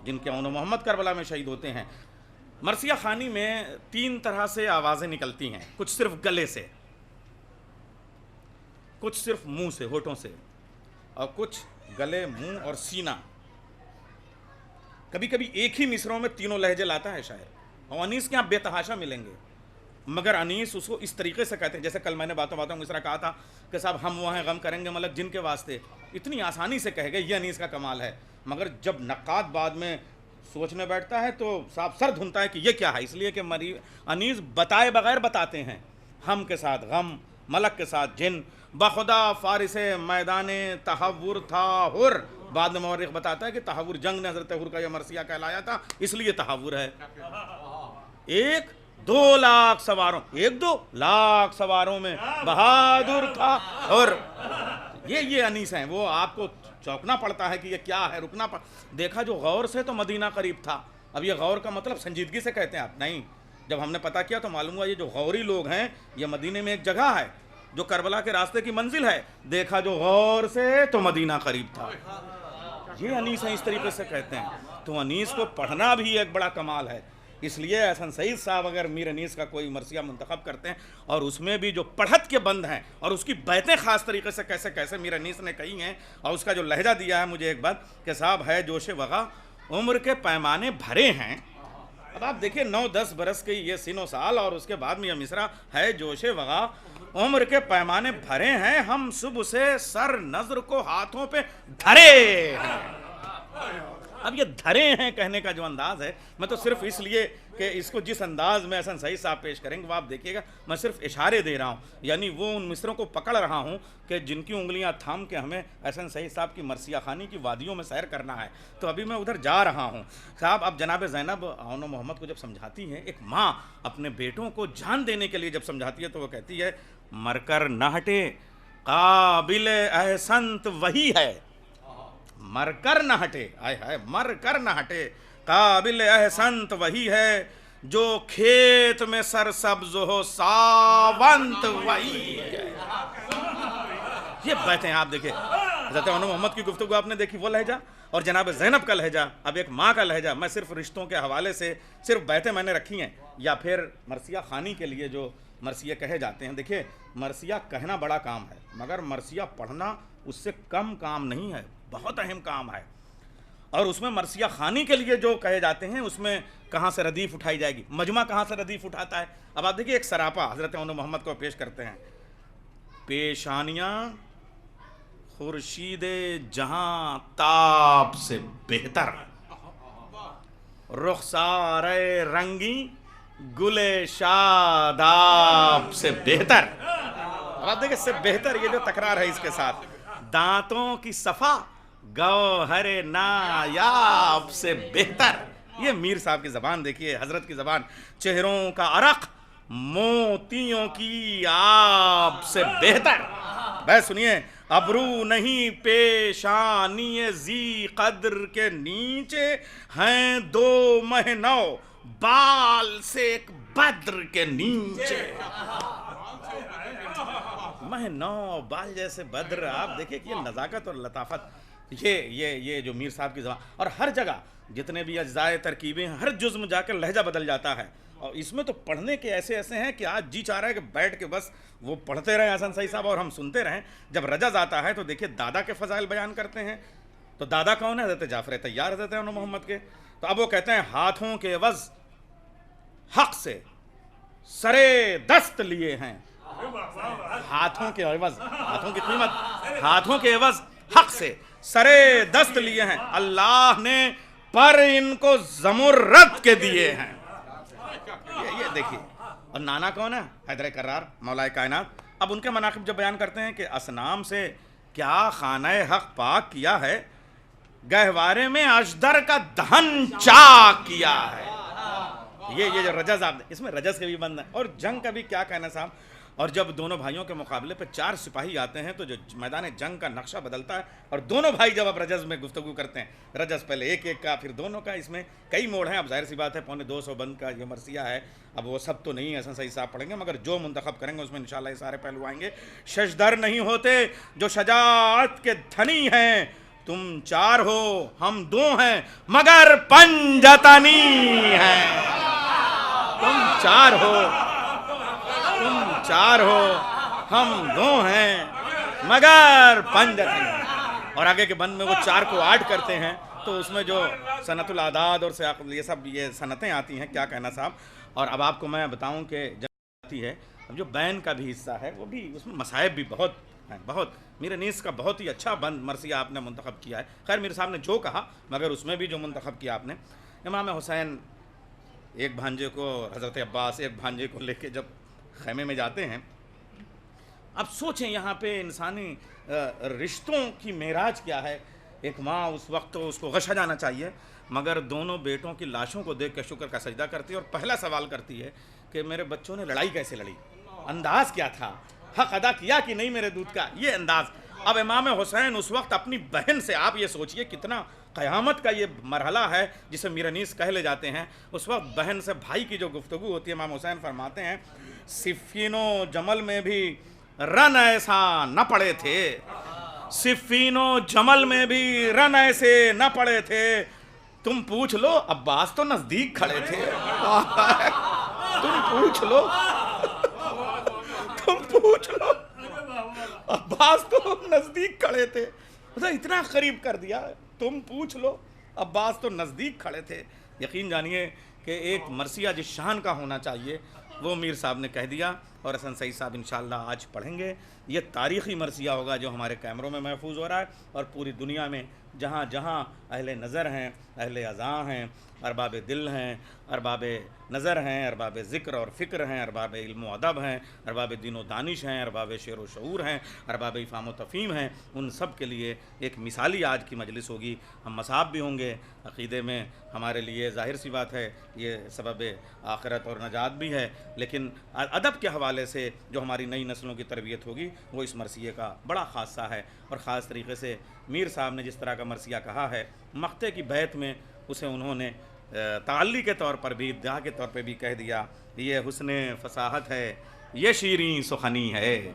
جن کے عون محمد کربلا میں شہید ہوتے ہیں۔ مرثیہ خوانی میں 3 طرح سے آوازیں نکلتی ہیں، کچھ صرف گلے سے، کچھ صرف منہ سے، ہونٹوں سے، اور کچھ گلے، منہ اور سینہ۔ کبھی کبھی ایک ہی مصرعوں میں تینوں لہجے لاتا ہے شاعر، اور انیس کے یہاں بے تحاشا ملیں گے، مگر انیس اس کو اس طریقے سے کہتے ہیں، جیسے کل میں نے باتوں مصرع کہا تھا کہ صاحب ہم وہ ہیں غم کریں گے ملک جن کے واسطے، اتنی آسانی سے کہہ گئے، یہ انیس کا کمال ہے، مگر جب نقاد بعد میں سوچنے بیٹھتا ہے تو صاحب سر دھنتا ہے کہ یہ کیا ہے، اس لیے کہ انیس بتائے بغیر بتاتے ہیں، ہم کے ساتھ غم، ملک کے ساتھ جن، بخدا فارس میدان تحور تھا حر، بعد میں مورخ بتاتا ہے کہ تحور جنگ نے حضرت حر کا یہ مرثیہ کہلایا تھا، اس لیے تحور ہے۔ 1-2 لاکھ سواروں، 1-2 لاکھ سواروں میں بہادر تھا حر، یہ انیس ہیں، وہ آپ کو چوکنا پڑتا ہے کہ یہ کیا ہے، رکنا دیکھا جو غور سے تو مدینہ قریب تھا، اب یہ غور کا مطلب سنجیدگی سے کہتے ہیں آپ، نہیں، جب ہم نے پتہ کیا تو معلوم ہوا یہ جو غوری لوگ ہیں یہ مدینے میں ایک جگہ ہے جو کربلا کے راستے کی منزل ہے، دیکھا جو غور سے تو مدینہ قریب تھا، یہ انیس ہیں، اس طریقے سے کہتے ہیں۔ تو انیس کو پڑھنا بھی ایک بڑا کمال ہے، اس لیے احسن سعید صاحب اگر میر انیس کا کوئی مرثیہ منتخب کرتے ہیں اور اس میں بھی جو پڑھت کے بند ہیں اور اس کی بیتیں خاص طریقے سے کیسے میر انیس نے کہی ہیں، اور اس کا جو لہجہ دیا ہے مجھے ایک بات کہ صاحب ہے جوش وغا عمر کے پیمانے بھرے ہیں، اب آپ دیکھیں 9-10 برس کی یہ سن و سال، اور اس کے بعد میں یہ مصرع ہے جوش وغا عمر کے پیمانے بھرے ہیں، ہم صبح سے سر نظر کو ہاتھوں پہ دھرے ہیں۔ اب یہ دھرے ہیں کہنے کا جو انداز ہے، میں تو صرف اس لیے کہ اس کو جس انداز میں احسن سعید صاحب پیش کریں گے وہ آپ دیکھیے گا، میں صرف اشارے دے رہا ہوں، یعنی وہ ان مصروں کو پکڑ رہا ہوں کہ جن کی انگلیاں تھام کے ہمیں احسن سعید صاحب کی مرثیہ خوانی کی وادیوں میں سیر کرنا ہے، تو ابھی میں ادھر جا رہا ہوں۔ صاحب اب جناب زینب عون محمد کو جب سمجھاتی ہے، ایک ماں اپنے بیٹوں کو جان دینے کے لیے جب سمجھاتی ہے تو وہ کہتی ہے مر کر نہ ہٹے قابل احسنت وہی ہے، مر کر نہ ہٹے، آئے ہائے، مر کر نہ ہٹے قابل احسنت وہی ہے، جو کھیت میں سرسبز ہو ساونت وہی ہے۔ یہ باتیں آپ دیکھیں، حضرت عون محمد کی گفتگو آپ نے دیکھی، وہ لہجہ، اور جناب زینب کا لہجہ، اب ایک ماں کا لہجہ، میں صرف رشتوں کے حوالے سے صرف باتیں میں نے رکھی ہیں، یا پھر مرثیہ خوانی کے لیے جو مرثیے کہے جاتے ہیں۔ دیکھیں مرثیہ کہنا بڑا کام ہے، مگر مرثیہ پڑھنا اس سے کم کام نہیں ہے، بہت اہم کام ہے، اور اس میں مرثیہ خوانی کے لیے جو کہے جاتے ہیں اس میں کہاں سے ردیف اٹھائی جائے گی، مجمع کہاں سے ردیف اٹھاتا ہے۔ اب آپ دیکھیے ایک سراپا حضرت عون محمد کو پیش کرتے ہیں، پیشانیاں خورشید جہاں تاب سے بہتر، رخسار رنگی گل شاداب سے بہتر. اب آپ دیکھیں اس سے بہتر، یہ جو تکرار ہے اس کے ساتھ، دانتوں کی صفا گوہر نایاب سے بہتر. یہ میر صاحب کی زبان دیکھیے، حضرت کی زبان. چہروں کا عرق موتیوں کی آب سے بہتر. بس سنیے، ابرو نہیں پیشانی ذی قدر کے نیچے ہیں دو مہ نو بال سے ایک بدر کے نیچے. مہ نو بال جیسے بدر. آپ دیکھیں کہ یہ نزاکت اور لطافت، یہ جو میر صاحب کی زبان. اور ہر جگہ جتنے بھی اجزائے ترکیبیں ہیں، ہر جزء میں جا کر لہجہ بدل جاتا ہے. اور اس میں تو پڑھنے کے ایسے ہیں کہ آج جی چاہ رہا ہے کہ بیٹھ کے بس وہ پڑھتے رہیں حسن سعید صاحب اور ہم سنتے رہیں. جب رجز آتا ہے تو دیکھیں دادا کے فضائل بیان کرتے ہیں. تو دادا کون ہے؟ حضرت جعفر طیار، حضرت محمد کے. تو اب وہ کہتے ہیں ہاتھوں کے عوض حق سے سرے دست لیے ہیں. ہاتھوں کے عوض، ہاتھوں کی قیمت، ہاتھوں کے عوض حق سے سرے دست لیے ہیں. اللہ نے پر ان کو زمرد کے دیے ہیں. یہ دیکھیے. اور نانا کون ہے؟ حیدر کرار، مولا کائنات. اب ان کے مناقب جب بیان کرتے ہیں کہ اصنام سے کیا خانہ حق پاک کیا ہے، گہوارے میں اجدر کا دہن چاک کیا ہے. یہ جو رجز، آپ اس میں رجز کے بھی بند ہے. اور جنگ کا بھی کیا کہنا صاحب. اور جب دونوں بھائیوں کے مقابلے پہ 4 سپاہی آتے ہیں تو جو میدان جنگ کا نقشہ بدلتا ہے. اور دونوں بھائی جب اب رجز میں گفتگو کرتے ہیں، رجز پہلے ایک کا پھر دونوں کا، اس میں کئی موڑ ہیں. اب ظاہر سی بات ہے 250 بند کا یہ مرثیہ ہے. اب وہ سب تو نہیں حسن سعید صاحب پڑھیں گے، مگر جو منتخب کریں گے اس میں انشاءاللہ یہ سارے پہلو آئیں گے. ششدر نہیں ہوتے جو شجاعت کے دھنی ہیں، تم 4 ہو ہم 2 ہیں مگر پنجتنی ہیں. تم 4 ہو ہم 2 ہیں مگر پنجتنی. اور آگے کے بند میں وہ 4 کو 8 کرتے ہیں تو اس میں جو صنعت العداد اور یہ سب یہ صنعتیں آتی ہیں. کیا کہنا صاحب. اور اب آپ کو میں بتاؤں کہ جب آتی ہے اب جو بین کا بھی حصہ ہے وہ بھی اس میں مصائب بھی بہت ہیں. بہت میر نیس کا بہت ہی اچھا بند مرثیہ آپ نے منتخب کیا ہے. خیر میر صاحب نے جو کہا، مگر اس میں بھی جو منتخب کیا آپ نے، امام حسین ایک بھانجے کو، حضرت عباس ایک بھانجے کو لے کے جب خیمے میں جاتے ہیں. اب سوچیں یہاں پہ انسانی رشتوں کی معراج کیا ہے. ایک ماں اس وقت تو اس کو غشا جانا چاہیے، مگر دونوں بیٹوں کی لاشوں کو دیکھ کے شکر کا سجدہ کرتی ہے اور پہلا سوال کرتی ہے کہ میرے بچوں نے لڑائی کیسے لڑی، انداز کیا تھا، حق ادا کیا کہ نہیں میرے دودھ کا، یہ انداز. اب امام حسین اس وقت اپنی بہن سے، آپ یہ سوچئے کتنا قیامت کا یہ مرحلہ ہے جسے میرانیس کہہ لے جاتے ہیں. اس وقت بہن سے بھائی کی جو گفتگو ہوتی ہے، امام حسین فرماتے ہیں صفین و جمل میں بھی رن ایسا نہ پڑے تھے، صفین و جمل میں بھی رن ایسے نہ پڑے تھے. تم پوچھ لو عباس تو نزدیک کھڑے تھے. تم پوچھ لو عباس تو نزدیک کھڑے تھے. اتنا قریب کر دیا. تم پوچھ لو عباس تو نزدیک کھڑے تھے. یقین جانیے کہ ایک مرثیہ جس شان کا ہونا چاہیے وہ میر صاحب نے کہہ دیا. اور حسن سعید صاحب انشاءاللہ آج پڑھیں گے. یہ تاریخی مرثیہ ہوگا جو ہمارے کیمروں میں محفوظ ہو رہا ہے، اور پوری دنیا میں جہاں جہاں اہل نظر ہیں، اہل اذاں ہیں، ارباب دل ہیں، ارباب نظر ہیں، ارباب ذکر اور فکر ہیں، ارباب علم و ادب ہیں، ارباب دین و دانش ہیں، ارباب شعر و شعور ہیں، ارباب افہام و تفہیم ہیں، ان سب کے لیے ایک مثالی آج کی مجلس ہوگی. ہم مصاب بھی ہوں گے عقیدے میں، ہمارے لیے ظاہر سی بات ہے یہ سبب آخرت اور نجات بھی ہے، لیکن ادب کے حوالے سے جو ہماری نئی نسلوں کی تربیت ہوگی وہ اس مرثیے کا بڑا خاصہ ہے. اور خاص طریقے سے میر صاحب نے جس طرح کا مرثیہ کہا ہے، مقطع کی بیت میں اسے انہوں نے تعلی کے طور پر بھی، ادعا کے طور پہ بھی کہہ دیا. یہ حسن فصاحت ہے، یہ شیریں سخنی ہے،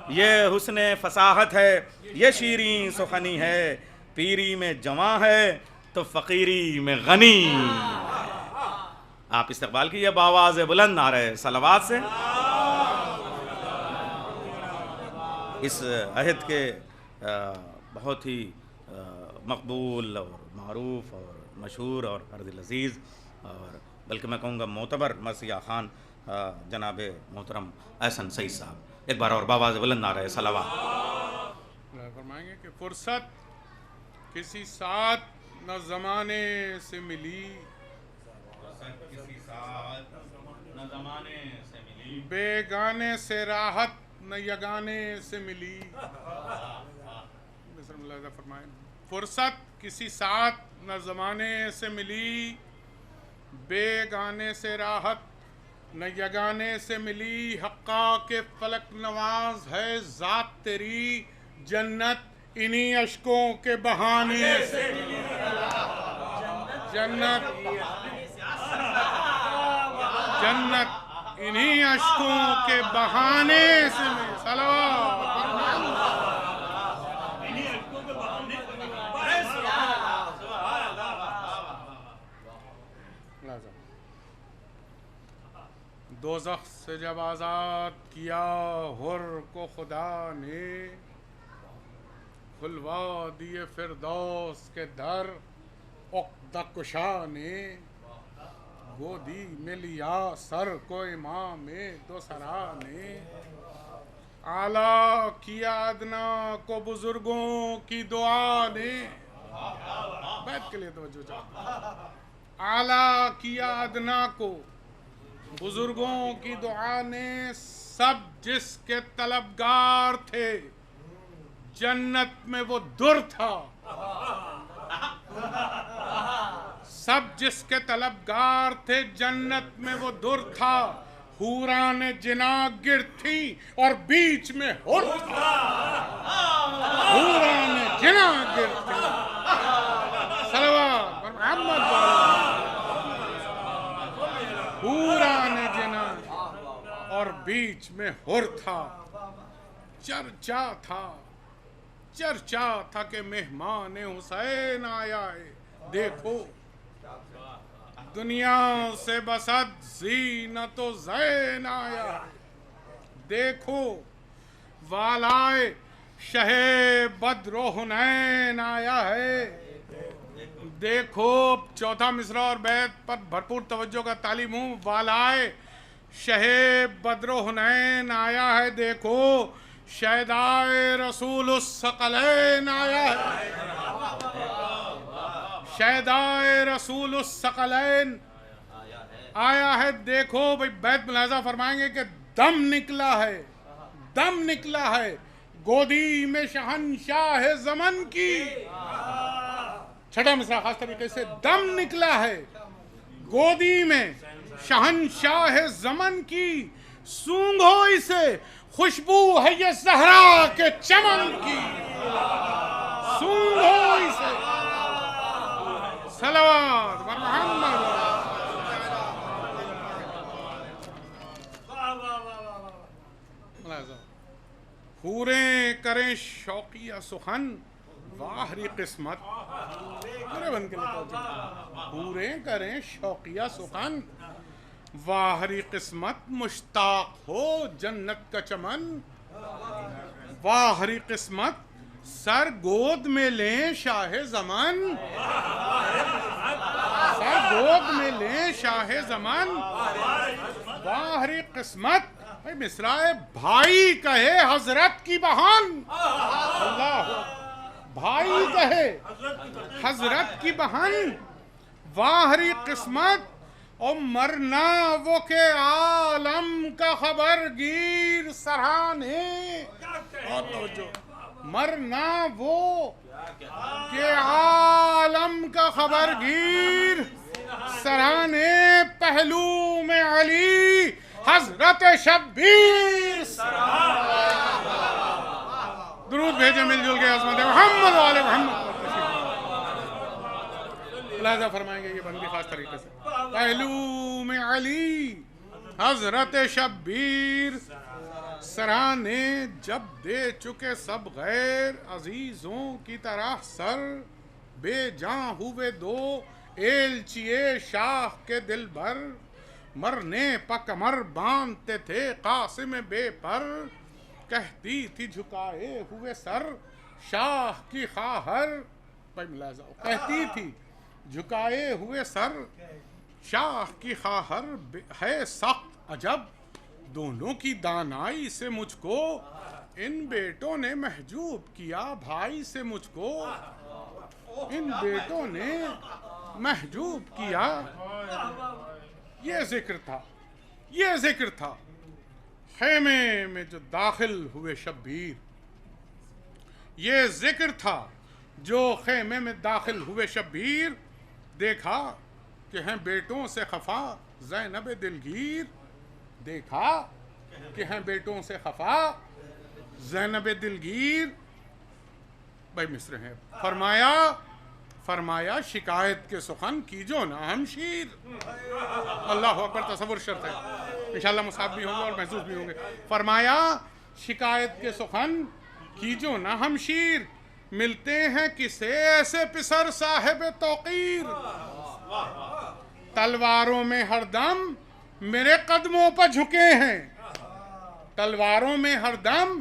یہ حسن فصاحت ہے، یہ شیریں سخنی ہے، پیری میں جواں ہے تو فقیری میں غنی. آپ استقبال کیجئے بآواز بلند نعرہ صلوات سے اس عہد کے بہت ہی مقبول اور معروف اور مشہور اور عرض العزیز اور بلکہ میں کہوں گا معتبر مرثیہ خوان جناب محترم احسن سعید صاحب. ایک بار اور بآواز بلند نعرہ صلوات. فرمائیں گے کہ فرصت کسی ساتھ نہ زمانے سے ملی، کسی ساتھ نہ زمانے سے ملی، بیگانے سے راحت نہ یگانے سے ملی. بسم اللہ فرمائیں. فرصت کسی ساتھ نہ زمانے سے ملی، بیگانے سے راحت نہ یگانے سے ملی. حقا کے فلک نواز ہے ذات تیری، جنت انہی اشکوں کے بہانے سے ملی. جنت انہی اشکوں کے بہانے سے ملی. صلوات. دوزخ سے جب آزاد کیا حر کو خدا نے، کھلوا دیے فردوس کے در عقدہ کشا نے. گودی میں لیا سر کو امام دو سرا نے، اعلیٰ کیا ادنا کو بزرگوں کی دعا نے. بیت کے لیے توجہ چاہتا ہوں. اعلیٰ کیا ادنا کو بزرگوں کی دعا نے، سب جس کے طلبگار تھے جنت میں وہ در تھا. سب جس کے طلبگار تھے جنت میں وہ در تھا. حوران جنا گر تھی اور بیچ میں حر تھا. حوران جنا گر تھی. صلوات پر محمد. حوران جنا اور بیچ میں حر تھا. چرچا تھا کہ مہمان حسین آیا ہے. دیکھو دنیا سے بسد زینت و زین آیا ہے. دیکھو والائے شہ بدر و حنین آیا ہے. دیکھو چوتھا مصرع اور بیت پر بھرپور توجہ کا تعلیم ہوں. والائے شہ بدر و حنین آیا ہے. دیکھو شہدائے رسول الثقلین آیا ہے. شہدائے رسول الثقلین آیا ہے. دیکھو بھئی بیت ملاحظہ فرمائیں گے کہ دم نکلا ہے گودی میں شہنشاہ زمن کی. چھٹا مصرع خاص طریقے سے دم نکلا ہے گودی میں شہنشاہ زمن کی. سونگھو اسے خوشبو ہے یہ زہرا کے چمن کی. سونگھو اسے. صلوات بر محمد. حوریں کریں شوقیہ سخن واہری قسمت. حوریں کریں شوقیہ سخن واہری قسمت. مشتاق ہو جنت کا چمن. واہری قسمت سر گود میں لیں شاہ زمان. سر گود میں لیں شاہ زمان. واہری قسمت. مصرع بھائی کہے حضرت کی بہان. اللہ بھائی کہے حضرت کی بہن. واہری قسمت اور مرنا وہ کہ عالم کا خبر گیر سرہانے. مرنا وہ کہ عالم کا خبر گیر سرہانے. پہلو میں علی حضرت شبیر. درود بھیجے مل جل کے عظمت محمد والے محمد. ملاحظہ فرمائیں گے یہ بندی خاص طریقے سے. پہلو میں علی حضرت شبیر سرانے جب دے چکے سب غیر عزیزوں کی طرح سر. بے جاں ہوئے دو ایلچیے شاہ کے دل بھر. مرنے پا کمر باندھتے تھے قاسم بے پر. کہتی تھی جھکائے ہوئے سر شاہ کی خواہر. کہتی تھی جھکائے ہوئے سر شاہ کی خواہر. ہے سخت عجب دونوں کی دانائی سے مجھ کو. ان بیٹوں نے محجوب کیا بھائی سے مجھ کو. ان بیٹوں نے محجوب کیا. یہ ذکر تھا خیمے میں جو داخل ہوئے شبیر. یہ ذکر تھا جو خیمے میں داخل ہوئے شبیر. دیکھا کہ ہیں بیٹوں سے خفا زینب دلگیر. دیکھا کہ ہیں بیٹوں سے خفا زینب دلگیر. بھائی مصر ہیں. فرمایا شکایت کے سخن کیجو نہ ہم شیر. اللہ اکبر. تصور شرط ہے. انشاءاللہ مصاب بھی ہوں گے اور محسوس بھی ہوں گے. فرمایا شکایت کے سخن کیجو نہ ہم شیر. ملتے ہیں کسے ایسے پسر صاحب توقیر. تلواروں میں ہر دم میرے قدموں پر جھکے ہیں. تلواروں میں ہر دم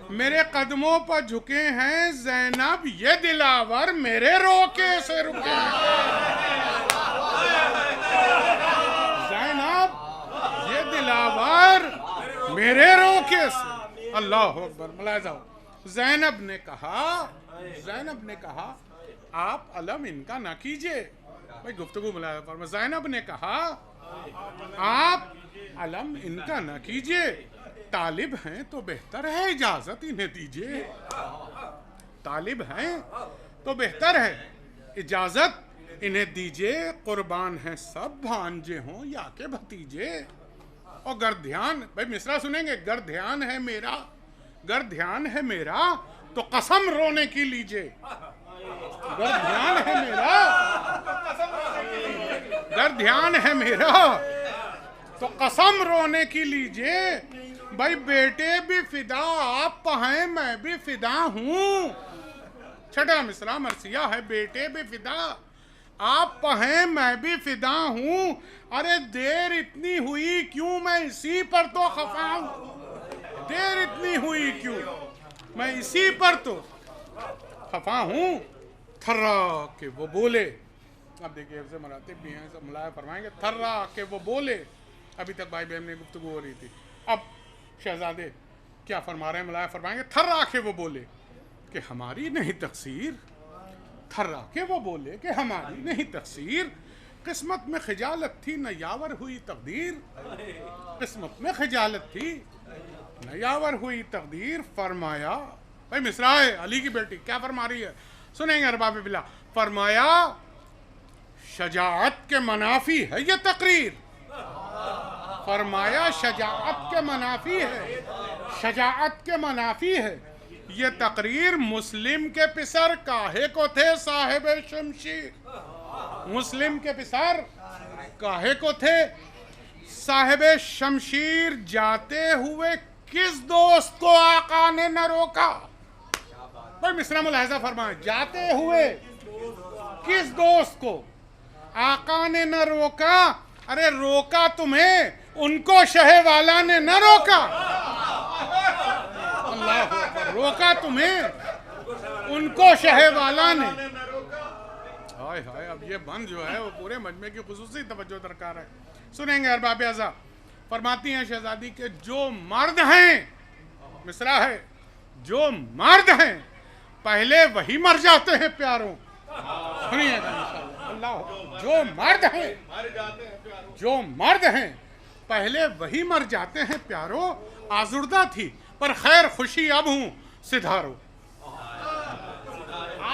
میرے قدموں پر جھکے ہیں. زینب یہ دلاور میرے روکے سے رکے ہیں. زینب یہ دلاور میرے روکے سے. اللہ اکبر. ملاحظہ ہو. زینب نے کہا آپ علم ان کا نہ کیجئے. بھائی گفتگو ملاحظہ فرما. زینب نے کہا آپ علم ان کا نہ کیجئے. طالب ہیں تو بہتر ہے اجازت انہیں دیجئے. طالب ہیں تو بہتر ہے اجازت انہیں دیجئے. قربان ہیں سب بھانجے ہوں یا کہ بھتیجے. اور گر دھیان. بھائی مصرع سنیں گے. گر دھیان ہے میرا تو قسم رونے کی لیجئے. گر دھیان ہے میرا تو قسم رونے کی لیجئے. بھائی بیٹے بھی فدا آپ ہیں میں بھی فدا ہوں. چھٹا مصرع مرثیہ ہے. بیٹے بھی فدا آپ ہیں میں بھی فدا ہوں. ارے دیر اتنی ہوئی کیوں میں اسی پر تو خفا ہوں. دیر اتنی ہوئی کیوں میں اسی پر تو خفا ہوں. تھرا کہ وہ بولے. اب دیکھیے حفظ مراتب بھی ہیں. سب ملاحظہ فرمائیں گے. تھرا کہ وہ بولے. ابھی تک بھائی بہن میں گفتگو ہو رہی تھی. اب شہزادے کیا فرما رہے ہیں؟ ملاحظہ فرمائیں گے. تھرا کہ وہ بولے کہ ہماری نہیں تقصیر. تھرا کہ وہ بولے کہ ہماری نہیں تقصیر. قسمت میں خجالت تھی نہ یاور ہوئی تقدیر. قسمت میں خجالت تھی نہ یاور ہوئی تقدیر. فرمایا. بھائی مصرع ہے علی کی بیٹی کیا فرما رہی ہے سنیں گے ارباب باللہ. فرمایا شجاعت کے منافی ہے یہ تقریر. فرمایا شجاعت کے منافی ہے یہ تقریر. مسلم کے پسر کاہے کو تھے صاحب شمشیر. مسلم کے پسر کاہے کو تھے صاحب شمشیر. جاتے ہوئے کس دوست کو آقا نے نہ روکا. بھائی مصرع ملاحظہ فرمائیں. جاتے ہوئے کس دوست کو آقا نے نہ روکا. ارے روکا تمہیں ان کو شہ والا نے نہ روکا. اللہ اکبر. روکا تمہیں ان کو شہ والا نے. ہائے ہائے. اب یہ بند جو ہے وہ پورے مجمع کی خصوصی توجہ درکار ہے. سنیں گے ارباب اعضاء. فرماتی ہیں شہزادی کہ جو مرد ہیں. مصرع ہے. جو مرد ہیں پہلے وہی مر جاتے ہیں پیاروں. سنیے گا انشاءاللہ. اللہ. جو مرد ہیں پہلے وہی مر جاتے ہیں پیاروں. آزردہ تھی پر خیر خوشی اب ہوں سدھارو.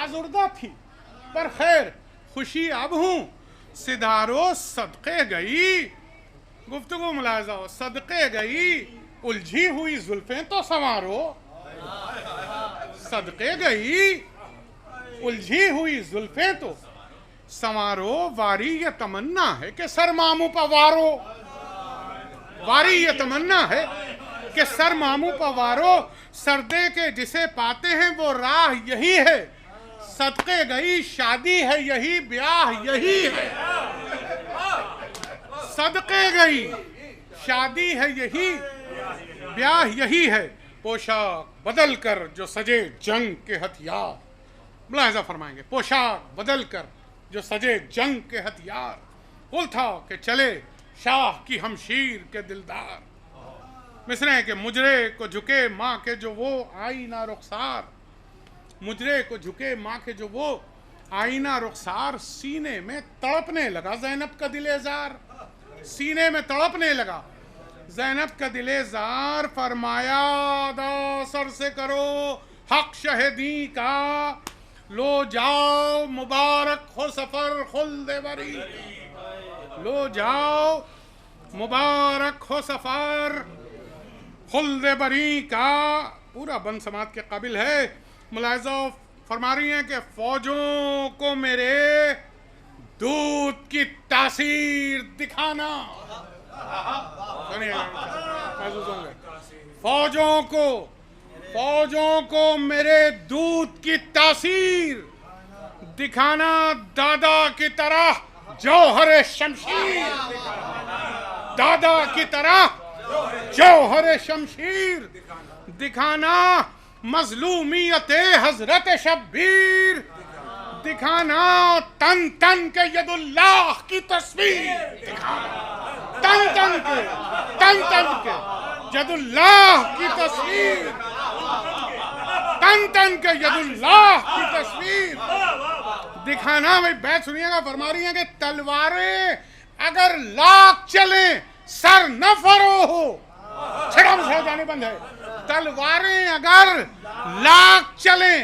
آزردہ تھی پر خیر خوشی اب ہوں سدھارو. صدقے گئی. گفتگو ملاحظہ ہو. صدقے گئی الجھی ہوئی زلفیں تو سنوارو. صدقے گئی الجھی ہوئی زلفیں تو سنوارو. واری یہ تمنا ہے کہ سر ماموں پہ وارو. واری یہ تمنا ہے کہ سر ماموں پہ وارو. سردے کے جسے پاتے ہیں وہ راہ یہی ہے. صدقے گئی شادی ہے یہی بیاہ یہی ہے. صدقے گئی شادی ہے یہی بیاہ یہی ہے. پوشاک بدل کر جو سجے جنگ کے ہتھیار. ملاحظہ فرمائیں گے. پوشاک بدل کر جو سجے جنگ کے ہتھیار. قل تھا کہ چلے شاہ کی ہمشیر کے دلدار. مصرع ہے کہ مجرے کو جھکے ماں کے جو وہ آئی نہ رخسار. مجرے کو جھکے ماں کے جو وہ آئینہ رخسار سینے میں تڑپنے لگا زینب کا دل زار، سینے میں تڑپنے لگا زینب کا دل زار، فرمایا ادا سر سے کرو حق شہدی کا، لو جاؤ مبارک ہو سفر خلد بری، لو جاؤ مبارک ہو سفر خلد بری کا۔ پورا بند سماعت کے قابل ہے۔ ملاحظہ فرما رہی ہیں کہ فوجوں کو میرے دودھ کی تاثیر دکھانا، فوجوں کو میرے دودھ کی تاثیر دکھانا، دادا کی طرح جوہر شمشیر، دادا کی طرح جوہر شمشیر دکھانا، مظلومیت حضرت شبیر دکھانا، تن تن کے ید اللہ کی تصویر دکھانا، تن تن کے ید اللہ کی تصویر، تن تن کے ید اللہ کی تصویر دکھانا۔ بھائی بیت سنیے گا، فرما رہی ہیں کہ تلواریں اگر لاکھ چلیں سر نہ فرو ہو، چھڑا مسا جانے بند ہے، تلواریں اگر لاکھ چلیں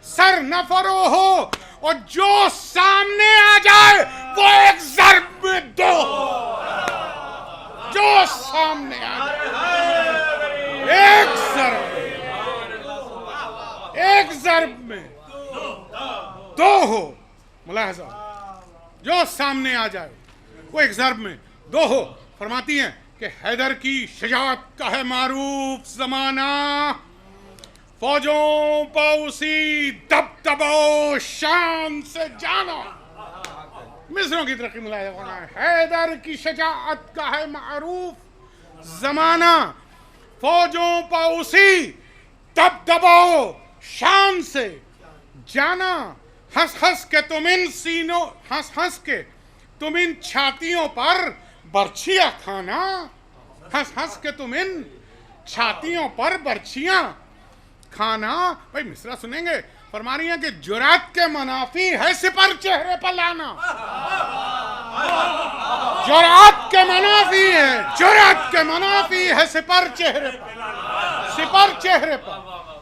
سر نہ فرو ہو، اور جو سامنے آ جائے وہ ایک ضرب میں دو ہو، جو سامنے آ جائے ایک ضرب میں دو ہو۔ ملاحظہ، جو سامنے آ جائے وہ ایک ضرب میں دو ہو۔ فرماتی ہیں کہ حیدر کی شجاعت کا ہے معروف زمانہ، فوجوں پا اسی دبدبہ و شان سے جانا۔ مصروں کی ترقی ملاحظہ ہونا ہے، حیدر کی شجاعت کا ہے معروف زمانہ، فوجوں پا اسی دبدبہ و شان سے جانا، ہنس ہنس کے تم ان سینوں، ہنس ہنس کے تم ان چھاتیوں پر برچھیاں کھانا، ہنس ہنس کے تم ان چھاتیوں پر برچھیاں کھانا۔ بھائی مصرع سنیں گے، فرما رہی ہیں کہ جرأت کے منافی ہے سپر چہرے پر لانا، جرأت کے منافی ہے، جرأت کے منافی ہے سپر چہرے پر، سپر چہرے پر،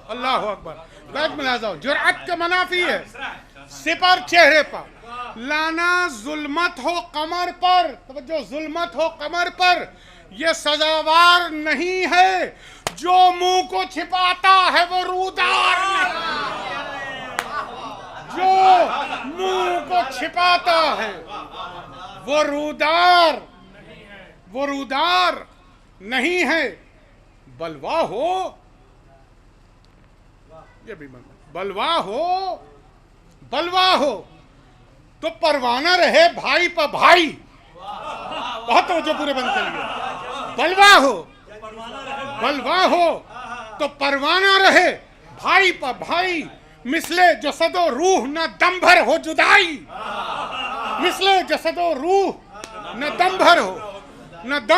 اللہ اکبر۔ بیت ملاحظہ، جرأت کے منافی ہے سپر چہرے پر لانا، ظلمت ہو قمر پر، توجہ، ظلمت ہو قمر پر یہ سزاوار نہیں ہے، جو منہ کو چھپاتا ہے وہ رودار نہیں، جو منہ کو چھپاتا ہے وہ رودار نہیں ہے۔ بلوا ہو، یہ بھی بلوا ہو تو پروانہ رہے بھائی پہ بھائی، بہت توجہ پورے بند کر لیے، بلوا ہو تو پروانہ رہے بھائی پہ بھائی، مثل جسد و روح نہ دم بھر ہو جدائی، مثل جسد و روح نہ دم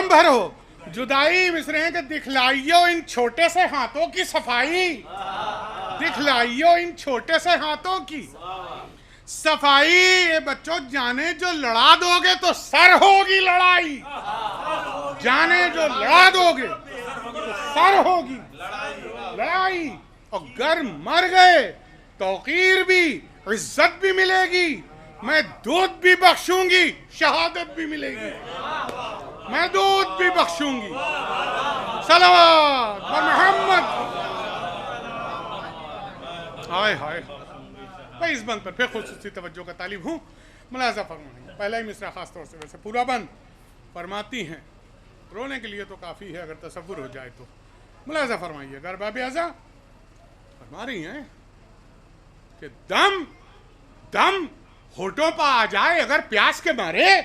بھر ہو جدائی۔ مصرے ہیں کہ دکھلائیو ان چھوٹے سے ہاتھوں کی صفائی، دکھلائیو ان چھوٹے سے ہاتھوں کی صفائی۔ یہ بچوں جانے جو لڑا دو گے تو سر ہوگی لڑائی، جانے جو لڑا دو گے تو سر ہوگی لڑائی، اور گر مر گئے توقیر بھی، عزت بھی ملے گی، میں دودھ بھی بخشوں گی، شہادت بھی ملے گی، میں دودھ بھی بخشوں گی۔ صلوات بر محمد۔ ہائے ہائے، میں اس بند پر پھر خصوصی توجہ کا طالب ہوں۔ ملاحظہ فرمائیں، پہلا ہی مصرع خاص طور سے، ویسے پورا بند فرماتی ہیں، رونے کے لیے تو کافی ہے اگر تصور ہو جائے تو۔ ملاحظہ فرمائیے، غربا بیازہ فرما رہی ہیں کہ دم ہونٹوں پہ آ جائے اگر پیاس کے مارے،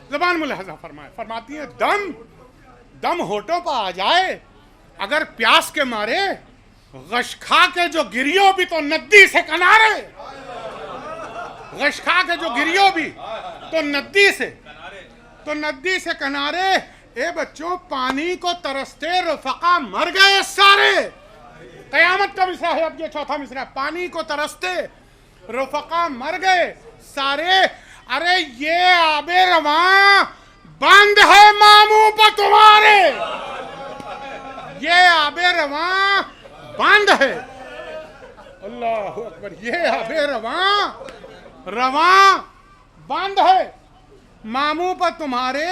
زبان ملاحظہ فرماتی ہیں دم ہونٹوں پہ آ جائے اگر پیاس کے مارے، غش کھا کے جو گریو بھی تو ندی سے کنارے، غش کھا کے جو گریو بھی تو ندی سے کنارے۔ اے بچوں، پانی کو ترستے رفقا مر گئے سارے، قیامت کا مصرع ہے. اب یہ چوتھا مصرع. پانی کو ترستے رفقا مر گئے سارے. ارے یہ آب رواں بند ہے ماموں پہ تمہارے. یہ آب رواں بند ہے. اللہ اکبر. یہ آب رواں بند ہے ماموں پر تمہارے.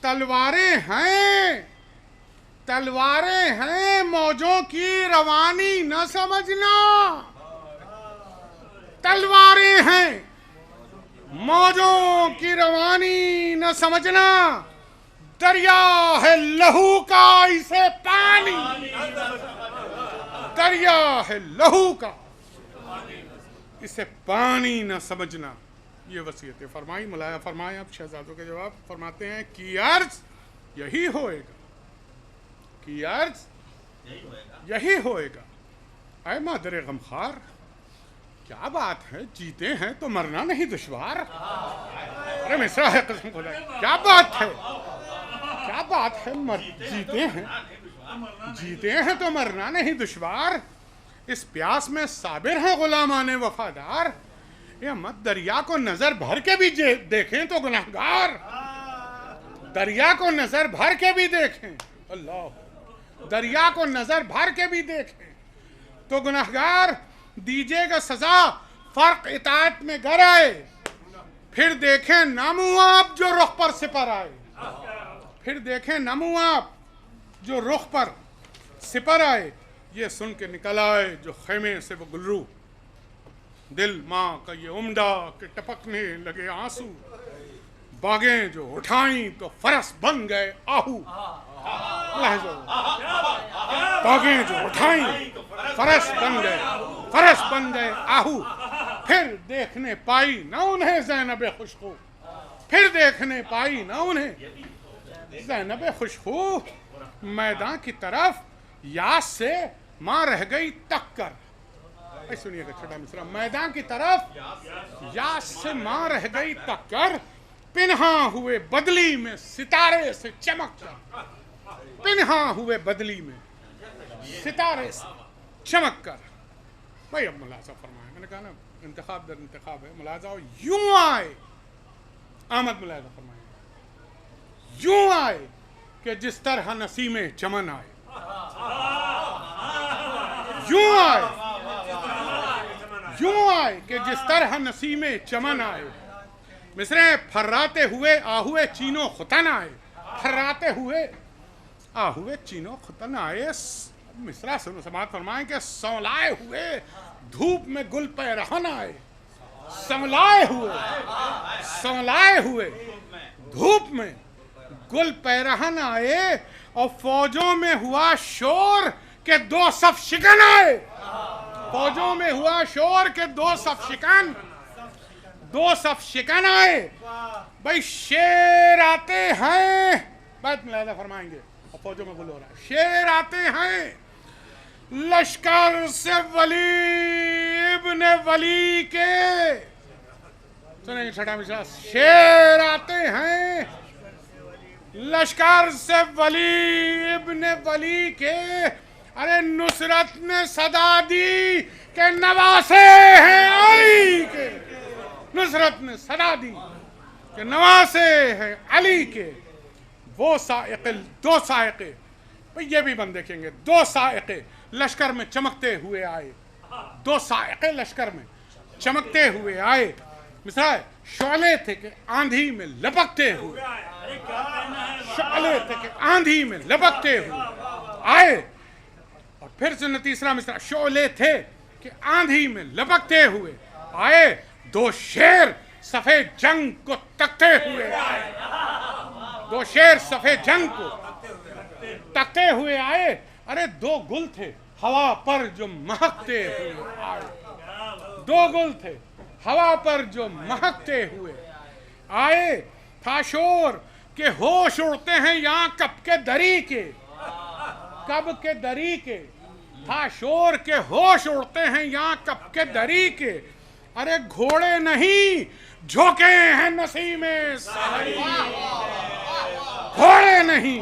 تلواریں ہیں موجوں کی روانی نہ سمجھنا. تلواریں ہیں موجوں کی روانی نہ سمجھنا. دریا ہے لہو کا اسے پانی. دریا ہے لہو کا اسے پانی نہ سمجھنا. یہ وصیتیں فرمائی. ملایا فرمائیں. اب شہزادوں کے جواب فرماتے ہیں کی عرض یہی ہوئے گا. کی عرض یہی ہوئے گا. اے مادر غمخوار کیا بات ہے. جیتے ہیں تو مرنا نہیں دشوار. ارے مصرع ہے قسم خدا. کیا بات ہے کیا بات ہے. جیتے ہیں تو مرنا نہیں دشوار. اس پیاس میں صابر ہیں غلامان وفادار. یہ مت دریا کو نظر بھر کے بھی دیکھیں تو گناہگار. دریا کو نظر بھر کے بھی دیکھیں. اللہ. دریا کو نظر بھر کے بھی دیکھیں تو گناہگار. دیجئے گا سزا فرق اطاعت میں گر آئے. پھر دیکھیں نامو آپ جو رخ پر سپر آئے. پھر دیکھیں نامو آپ جو رخ پر سپر آئے. یہ سن کے نکل آئے جو خیمے سے وہ گلرو. دل ماں کا یہ عمدہ کہ ٹپکنے لگے آنسو. باغیں جو اٹھائیں تو فرس بن گئے آہو. باغیں جو اٹھائیں فرس بن گئے آہو. پھر دیکھنے پائی نہ انہیں زینب خوشخو. پھر دیکھنے پائی نہ انہیں زینب خوشخو. میدان کی طرف یاس سے ماں رہ گئی تک کر. سنیے گا چھوٹا مصرع. میدان کی طرف یاس سے ماں رہ گئی تک کر. پنہاں ہوئے بدلی میں ستارے سے چمک کر. پنہاں ہوئے بدلی میں ستارے سے چمک کر. بھائی اب ملاحظہ فرمائیں. میں نے کہا نا انتخاب در انتخاب ہے. ملاحظہ ہو یوں آئے. احمد ملاحظہ فرمائیں. یوں آئے کہ جس طرح نسیم چمن آئے. یوں آئے کہ جس طرح نسیم چمن آئے. مصرع پھراتے ہوئے آہوے چینو ختن آئے. پھراتے ہوئے آہوے چینو ختن آئے. مصرع سماعت فرمائیں کہ سولائے ہوئے دھوپ میں گل پیرہن آئے. سولائے ہوئے دھوپ میں گل پیرہن آئے. اور فوجوں میں ہوا شور کہ 2 صف شکن آئے. فوجوں میں ہوا شور کہ 2 صف شکن آئے. بھائی شیر آتے ہیں. بات ملاحظہ فرمائیں گے. اور فوجوں میں گل ہو رہا ہے. شیر آتے ہیں لشکر سے ولی ابن ولی کے. سنیں گے چھٹا مصرع. شیر آتے ہیں لشکر سے ولی ابن ولی کے. ارے نصرت نے صدا دی کہ نواسے ہیں علی کے. نصرت نے صدا دی کہ نواسے ہیں علی کے. وہ سائق 2 سائقے. یہ بھی بند دیکھیں گے. 2 سائقے لشکر میں چمکتے ہوئے آئے. 2 سائقے لشکر میں چمکتے ہوئے آئے. مثال شعلے تھے کہ آندھی میں لپکتے ہوئے. شعلے تھے کہ آندھی میں لپکتے ہوئے آئے. اور پھر سے تیسرا مصرع. شعلے تھے کہ آندھی میں لپکتے ہوئے آئے. 2 شیر صفے جنگ کو تکتے ہوئے آئے. 2 شیر صفے جنگ کو تکتے ہوئے آئے. ارے 2 گل تھے ہوا پر جو مہکتے ہوئے آئے. 2 گل تھے ہوا پر جو مہکتے ہوئے آئے. تھا شور کہ ہوش اڑتے ہیں یہاں کب کے دری کے. کب کے دری کے. تھا شور کہ ہوش اڑتے ہیں یہاں کب کے دری کے. ارے گھوڑے نہیں جھوکے ہیں نسیم سحری. گھوڑے نہیں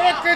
1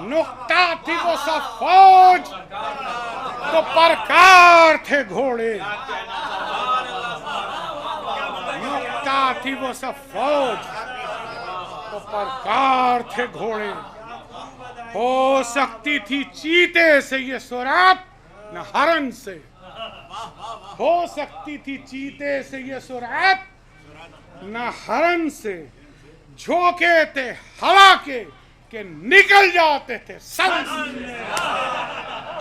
نقطہ تھی وہ سب فوج تو پرکار تھے گھوڑے، نقطہ تھی وہ سب فوج تو پرکار تھے گھوڑے، ہو سکتی تھی چیتے سے یہ سرعت نہ ہرن سے، ہو سکتی تھی چیتے سے یہ سرعت نہ ہرن سے، جھونکے تھے ہوا کے کہ نکل جاتے تھے سن سے،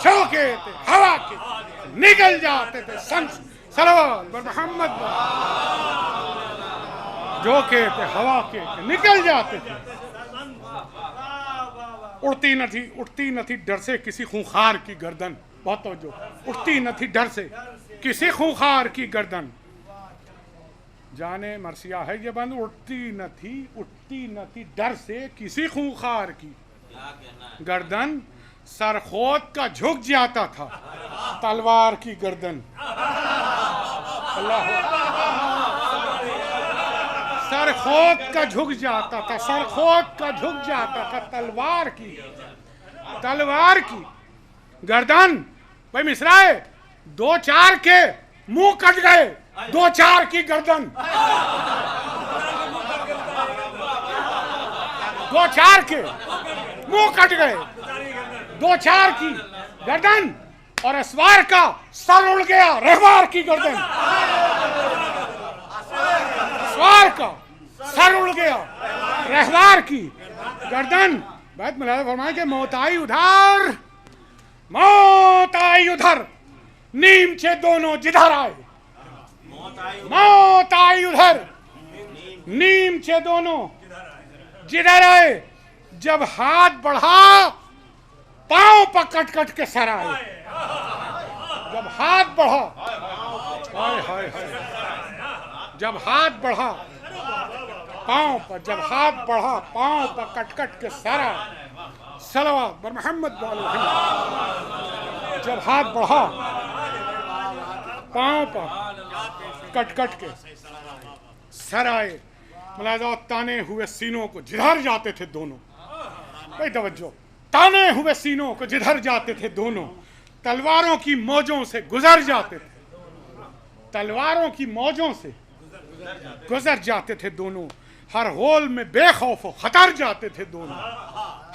جھونکے تھے ہوا کے نکل جاتے تھے سن سے، صلوات بر محمد، جھونکے تھے ہوا کے کہ نکل جاتے تھے، اڑتی نہ تھی ڈر سے کسی خونخوار کی گردن، بہت توجہ، اٹھتی نہ تھی ڈر سے کسی خونخوار کی گردن، جانے مرثیہ ہے یہ بند، اٹھتی نہ تھی ڈر سے کسی خونخوار کی گردن، سر خود کا جھک جاتا تھا تلوار کی گردن، اللہ سر خود کا جھک جاتا تھا، سر خود کا جھک جاتا تھا تلوار کی گردن، بھائی مصرائے، دو چار کے منہ کٹ گئے، دو چار کی گردن، دو چار کے منہ کٹ گئے، دو چار کی گردن، اور اسوار کا سر اڑ گیا رہوار کی گردن، اسوار کا سر اڑ گیا رہوار کی گردن، بیت ملاحظہ فرمائے کہ موت آئی ادھر نیمچے دونوں جدھر آئے، موت آئی ادھر نیمچے دونوں جدھر آئے، جب ہاتھ بڑھا پاؤں پر کٹ کٹ کے سر آئے، جب ہاتھ بڑھا جب ہاتھ بڑھا پاؤں پر کٹ کٹ کے سر آئے، صلوات بر محمد جب ہاتھ بڑھا پاؤں پر کٹ کٹ کے سر آئے، ملاحظہ تانے ہوئے سینوں کو جدھر جاتے تھے دونوں، بھائی توجہ، تانے ہوئے سینوں کو جدھر جاتے تھے دونوں، تلواروں کی موجوں سے گزر جاتے تھے، تلواروں کی موجوں سے گزر جاتے تھے دونوں، ہر غول میں بے خوف و خطر جاتے تھے دونوں،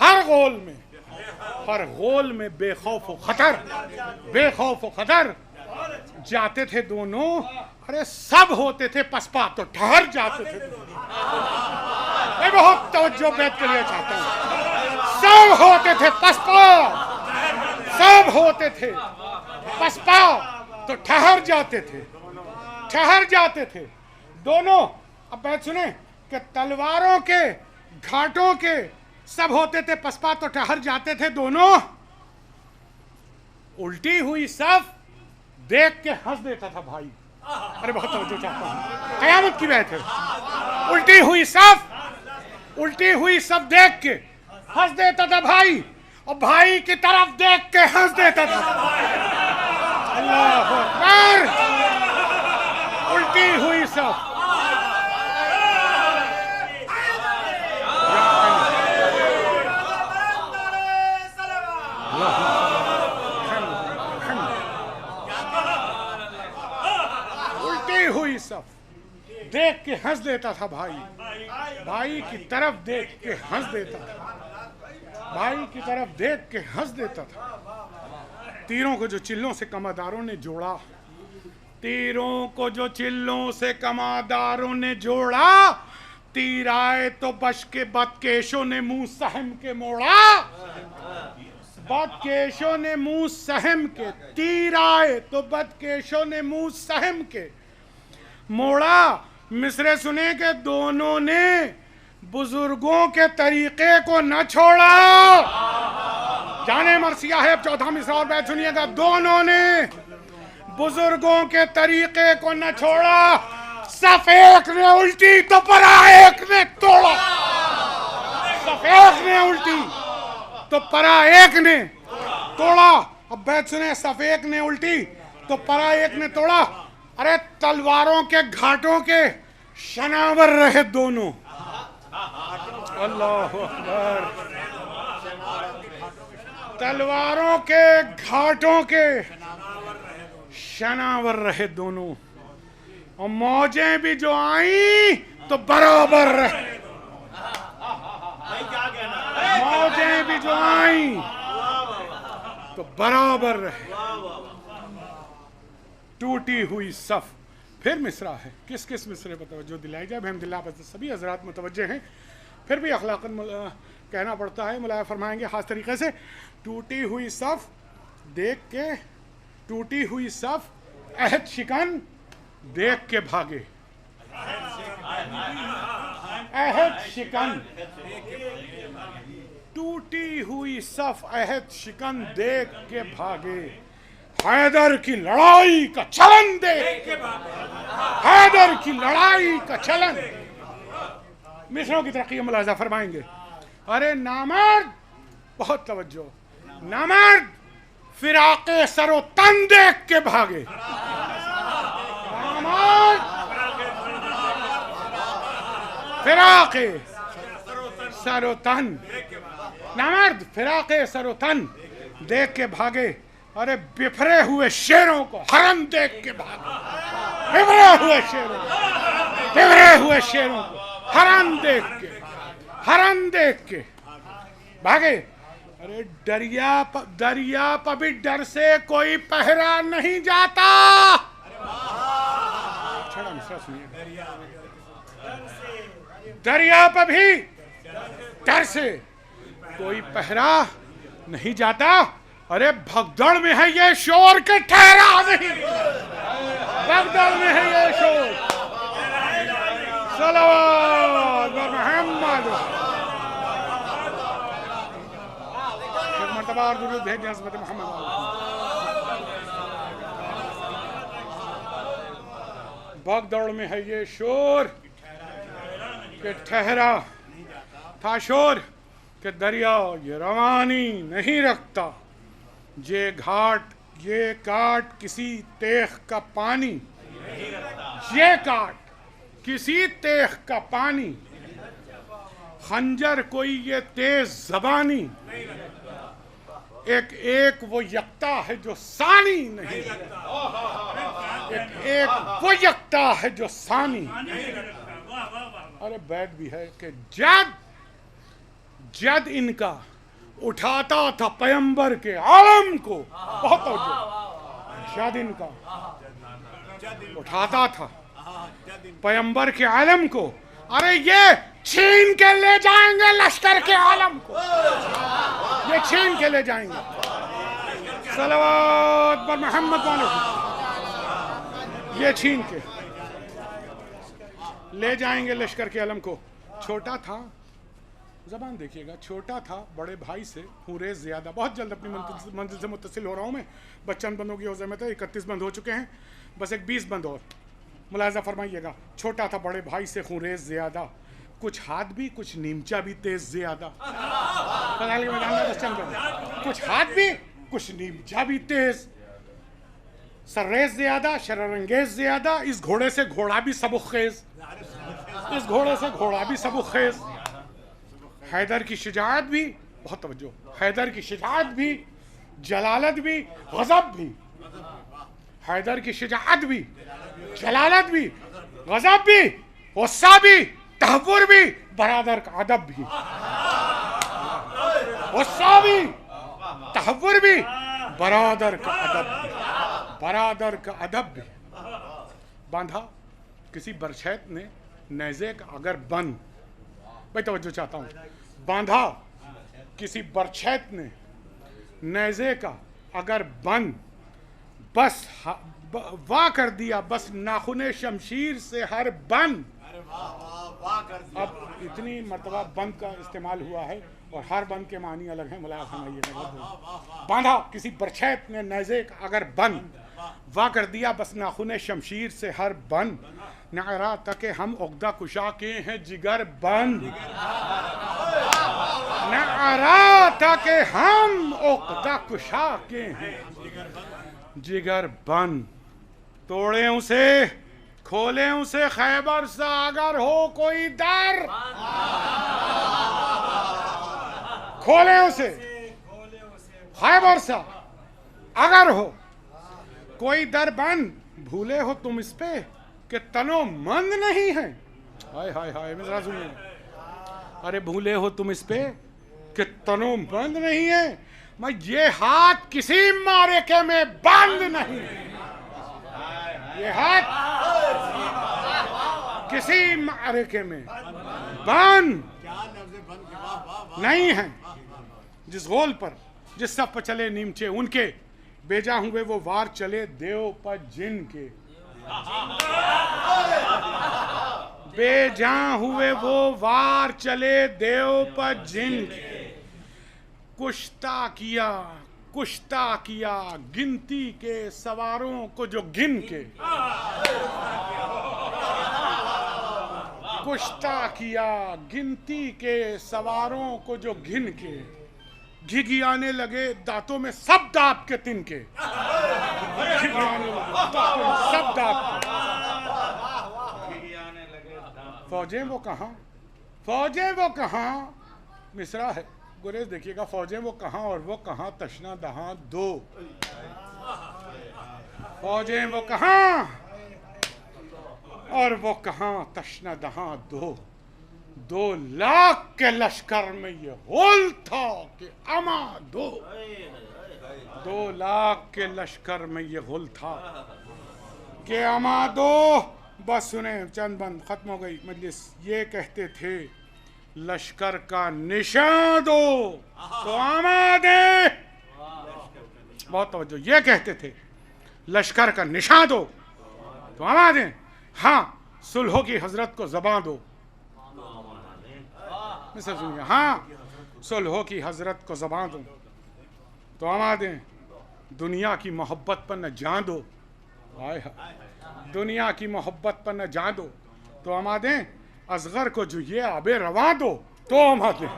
ہر غول میں بے خوف و خطر جاتے تھے دونوں، ارے سب ہوتے تھے پسپا تو ٹھہر جاتے تھے دونوں، میں بہت توجہ بیت کے لیے چاہتا ہوں، سب ہوتے تھے پسپا، سب ہوتے تھے پسپا تو ٹھہر جاتے تھے دونوں، اب بیت سنیں کہ تلواروں کے گھاٹوں کے سب ہوتے تھے پسپا تو ٹھہر جاتے تھے دونوں، الٹی ہوئی صف دیکھ کے ہنس دیتا تھا بھائی، ارے بہت توجہ چاہتا ہوں، قیامت کی بات ہے، الٹی ہوئی صف دیکھ کے ہنس دیتا تھا بھائی، اور بھائی کی طرف دیکھ کے ہنس دیتا تھا، اللہ اکبر، الٹی ہوئی صف، ہوئی صف دیکھ کے ہنس دیتا تھا بھائی، بھائی کی طرف دیکھ کے ہنس دیتا تھا، تیروں کو جو چلوں سے کماداروں نے جوڑا، تیر آئے تو بش کے بدکیشوں نے منہ سہم کے موڑا، بدکیشوں نے منہ سہم کے، تیر آئے تو بدکیشوں نے منہ سہم کے موڑا، مصرے سنے کہ دونوں نے بزرگوں کے طریقے کو نہ چھوڑا، جانے مرثیہ ہے 14 مصرع اور بیت سنیے گا، دونوں نے بزرگوں کے طریقے کو نہ چھوڑا، صف ایک نے الٹی تو پرا ایک نے توڑا، صف ایک نے الٹی تو پرا ایک نے توڑا، اب بیت سنیں، صف ایک نے الٹی تو پرا ایک نے توڑا، ارے تلواروں کے گھاٹوں کے شناور رہے دونوں، اللہ اکبر. تلواروں کے گھاٹوں کے شناور رہے دونوں, اور موجیں بھی جو آئیں تو برابر رہے. موجیں بھی جو آئیں تو برابر رہے. ٹوٹی ہوئی صف. پھر مصرع ہے, کس کس مصرع پر توجہ دلائی جائے؟ الحمدللہ بس سبھی حضرات متوجہ ہیں, پھر بھی اخلاقاً کہنا پڑتا ہے. مولانا فرمائیں گے خاص طریقے سے, ٹوٹی ہوئی صف دیکھ کے, ٹوٹی ہوئی صف عہد شکن دیکھ کے بھاگے. عہد شکن, ٹوٹی ہوئی صف عہد شکن دیکھ کے بھاگے. حیدر کی لڑائی کا چلن دیکھ کے بھاگے. حیدر کی لڑائی کا چلن. مصروں کی ترقی ملاحظہ فرمائیں گے. ارے نامرد, بہت توجہ, نامرد فراق سر و تن دیکھ کے بھاگے. نامرد فراق سر و تن, نامرد فراق سر و تن دیکھ کے بھاگے. ارے بفرے ہوئے شیروں کو حرم دیکھ کے بھاگے. بفرے ہوئے شیروں, بفرے ہوئے شیروں کو حرم دیکھ کے, حرم دیکھ کے بھاگے. ارے دریا پہ بھی ڈر سے کوئی پہرا نہیں جاتا. چھڑا مصرع سنیے. دریا پہ بھی ڈر سے کوئی پہرا نہیں جاتا. ارے بھگدڑ میں ہے یہ شور کے ٹھہرا نہیں. بھگدڑ میں ہے یہ شور. صلوات محمد. ایک مرتبہ اور درود بھیجیں حضرت محمد. بھگدڑ میں ہے یہ شور کہ ٹھہرا تھا شور, کہ دریا یہ روانی نہیں رکھتا. یہ گھاٹ یہ کاٹ کسی تیغ کا پانی. یہ کاٹ کسی تیغ کا پانی. خنجر کوئی یہ تیز زبانی. ایک ایک وہ یکتا ہے جو ثانی نہیں. ایک ایک وہ یکتا ہے جو ثانی. ارے بیت بھی ہے کہ جد ان کا اٹھاتا تھا پیمبر کے عالم کو. بہت توجہ. جد ان کا اٹھاتا تھا پیمبر کے عالم کو. ارے یہ چھین کے لے جائیں گے لشکر کے عالم کو. یہ چھین کے لے جائیں گے. صلوات پر محمد والے. یہ چھین کے لے جائیں گے لشکر کے عالم کو. چھوٹا تھا, زبان دیکھیے گا, چھوٹا تھا بڑے بھائی سے خوریز زیادہ. بہت جلد اپنی منزل سے متصل ہو رہا ہوں میں. بچند بندوں کی عوضے میں تھے, 31 بند ہو چکے ہیں, بس ایک 20 بند اور. ملاحظہ فرمائیے گا. چھوٹا تھا بڑے بھائی سے خوریز زیادہ, کچھ ہاتھ بھی کچھ نیمچا بھی تیز زیادہ. کچھ ہاتھ بھی کچھ نیمچا بھی تیز. سرریز زیادہ, شرر انگیز زیادہ. اس گھوڑے سے گھوڑا بھی سبق خیز. اس گھوڑے سے گھوڑا بھی سبق خیز. حیدر کی شجاعت بھی, بہت توجہ, حیدر کی شجاعت بھی, جلالت بھی, غضب بھی. حیدر کی شجاعت بھی, جلالت بھی, غضب بھی, غصہ بھی, تحور بھی, برادر کا ادب بھی. غصہ بھی, تحور بھی, برادر کا ادب بھی. برادر کا ادب بھی. باندھا کسی برچھیت نے نیزے کا اگر بند, بھائی توجہ چاہتا ہوں, باندھا کسی برچھیت نے نیزے کا اگر بند, بس وا کر دیا بس ناخن شمشیر سے ہر بند. اب اتنی مرتبہ بند کا استعمال ہوا ہے اور ہر بند کے معنی الگ ہیں. ملاحظہ فرمائیے. باندھا کسی برچھیت نے نیزے کا اگر بند, وا کر دیا بس ناخن شمشیر سے ہر بند. نعرہ تک ہم عقدہ کشا کے ہیں جگر بند. نعرہ تک ہم عقدہ کشا کے ہیں جگر بند. توڑیں اسے کھولیں اسے خیبر سا اگر ہو کوئی در، کھولیں اسے خیبر سا اگر ہو کوئی در بند، بھولے ہو تم اس پہ کہ تنو مند نہیں ہے. ہائے ہائے ہائے ذرا سنیے، ارے بھولے ہو تم اس پہ کہ تنو مند نہیں ہے، میں یہ ہاتھ کسی معرکے میں بند نہیں، یہ ہاتھ کسی معرکے میں بند نہیں ہے. جس غول پر جس سب پر چلے نیمچے ان کے، بے جا ہوئے وہ وار چلے دیو پر جن کے. بے جاں ہوئے وہ وار چلے دیو پر جن کے. کشتا کیا گنتی کے سواروں کو جو گن کے، کشتا کیا گنتی کے سواروں کو جو گن کے، گھگی آنے لگے دانتوں میں سب داب کے تن کے، گھگی آنے لگے دانتوں میں سب داب کے. فوجیں وہ کہاں، فوجیں وہ کہاں، مصرع ہے گریز دیکھیے گا. فوجیں وہ کہاں اور وہ کہاں تشنا دہاں دو. فوجیں وہ کہاں اور وہ کہاں تشنا دہاں دو. 2 لاکھ کے لشکر میں یہ ہول تھا کہ اما دو. 2 لاکھ کے لشکر میں یہ ہول تھا کہ اما دو. بس سنیں چند بند ختم ہو گئی مجلس. یہ کہتے تھے لشکر کا نشان دو تو آمادیں. بہت توجہ. یہ کہتے تھے لشکر کا نشان دو تو آمادیں. ہاں صلحوں کی حضرت کو زباں دو. مثل سنیے، ہاں صلحوں کی حضرت کو زباں دو تو آمادیں. دنیا کی محبت پر نہ جان دو. دنیا کی محبت پر نہ جان دو تو آمادیں. اصغر کو جو یہ آب رواں دو تو آمادیں.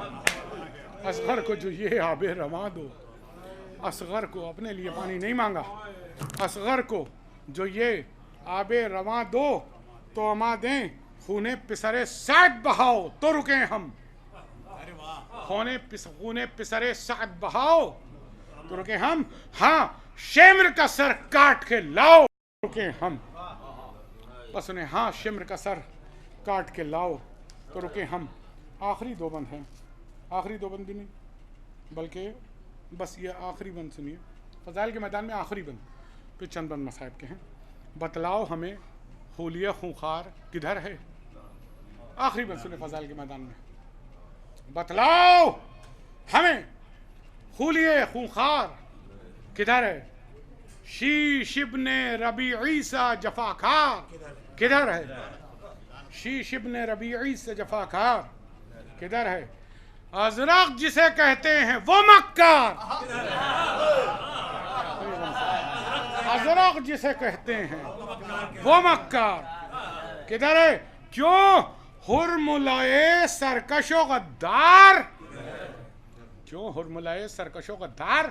اصغر کو جو یہ آب رواں دو. اصغر کو اپنے لیے پانی نہیں مانگا. اصغر کو جو یہ آب رواں دو تو آمادیں. خونے پسرے سعد بہاؤ تو رکیں ہم. خونے پسرے سعد بہاؤ تو رکیں ہم. ہاں شمر کا سر کاٹ کے لاؤ رکیں ہم. بس انہیں ہاں شمر کا سر کاٹ کے لاؤ تو رکیں ہم. آخری 2 بند ہیں. آخری 2 بند بھی نہیں بلکہ بس یہ آخری بند سنیے. فضائل کے میدان میں آخری بند، پھر چند بند مصائب کے ہیں. بتلاؤ ہمیں حولیہ خونخوار کدھر ہے. آخری بند سنیں فضائل کے میدان میں. بتلاؤ ہمیں حولیہ خونخوار کدھر ہے. شیش ابن ربیعی سا جفاکار کدھر ہے. شیش ابن ربیعی سے جفاکار کدھر ہے. ازرق جسے کہتے ہیں وہ مکار. ازرق جسے کہتے ہیں وہ مکار کدھر ہے. کیوں ہرملائے سرکش و غدار. کیوں ہرملائے سرکش و غدار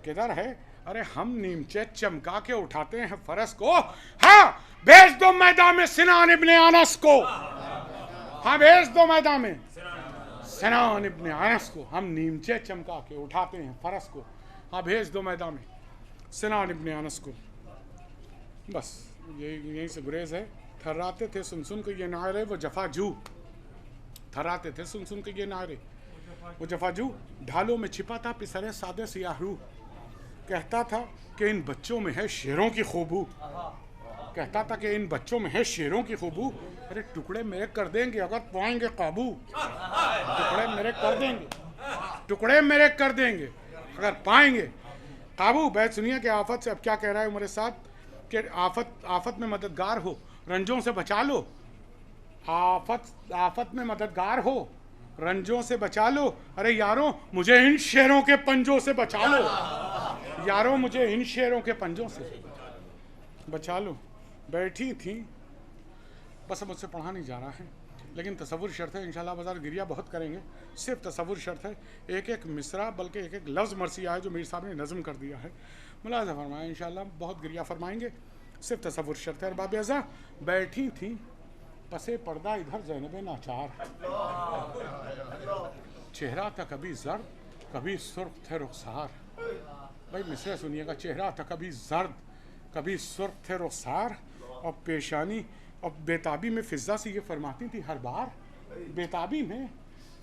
کدھر ہے. ارے ہم نیمچے چمکا کے اٹھاتے ہیں فرس کو. ہاں بھیج دو میدان میں سنان ابن انس کو. ہاں بھیج دو میدان میں سنان ابن انس کو. ہم نیمچے چمکا کے اٹھاتے ہیں فرس کو. ہاں بھیج دو میدان میں سنان ابن انس کو. بس یہیں سے گریز ہے. تھراتے تھے سن سن کے یہ نعرے وہ جفا جو. تھراتے تھے سن سن کے یہ نعرے وہ جفا جو. ڈھالوں میں چھپا تھا پسرے سادے سیاہ روح. کہتا تھا کہ ان بچوں میں ہے شیروں کی خوبو. کہتا تھا کہ ان بچوں میں ہے شیروں کی خوبو. ارے ٹکڑے میرے کر دیں گے اگر پائیں گے قابو. ٹکڑے میرے کر دیں گے. ٹکڑے میرے کر دیں گے اگر پائیں گے قابو. بیت سنیے کہ آفت سے اب کیا کہہ رہا ہے عمر سعد کہ آفت میں مددگار ہو رنجوں سے بچا لو. آفت میں مددگار ہو رنجوں سے بچا لو. ارے یاروں مجھے ان شیروں کے پنجوں سے بچا لو. یاروں مجھے ان شیروں کے پنجوں سے بچا لو. بیٹھی تھیں بس مجھ سے پڑھا نہیں جا رہا ہے لیکن تصور شرط ہے. انشاءاللہ بازار گریہ بہت کریں گے. صرف تصور شرط ہے. ایک ایک مصرع بلکہ ایک ایک لفظ مرثیہ ہے جو میر صاحب نے نظم کر دیا ہے. ملاحظہ فرمائیں انشاءاللہ بہت گریہ فرمائیں گے. صرف تصور شرط ہے. ارباب اعزاء بیٹھی تھیں پسے پردہ ادھر زینب ناچار, چہرہ تھا کبھی زرد کبھی سرخ تھے رخسار. بھائی مصرع سنیے گا. چہرہ تھا کبھی زرد کبھی سرخ تھے رخسار, اور پیشانی اور بیتابی میں فضا سے یہ فرماتی تھی ہر بار, بیتابی میں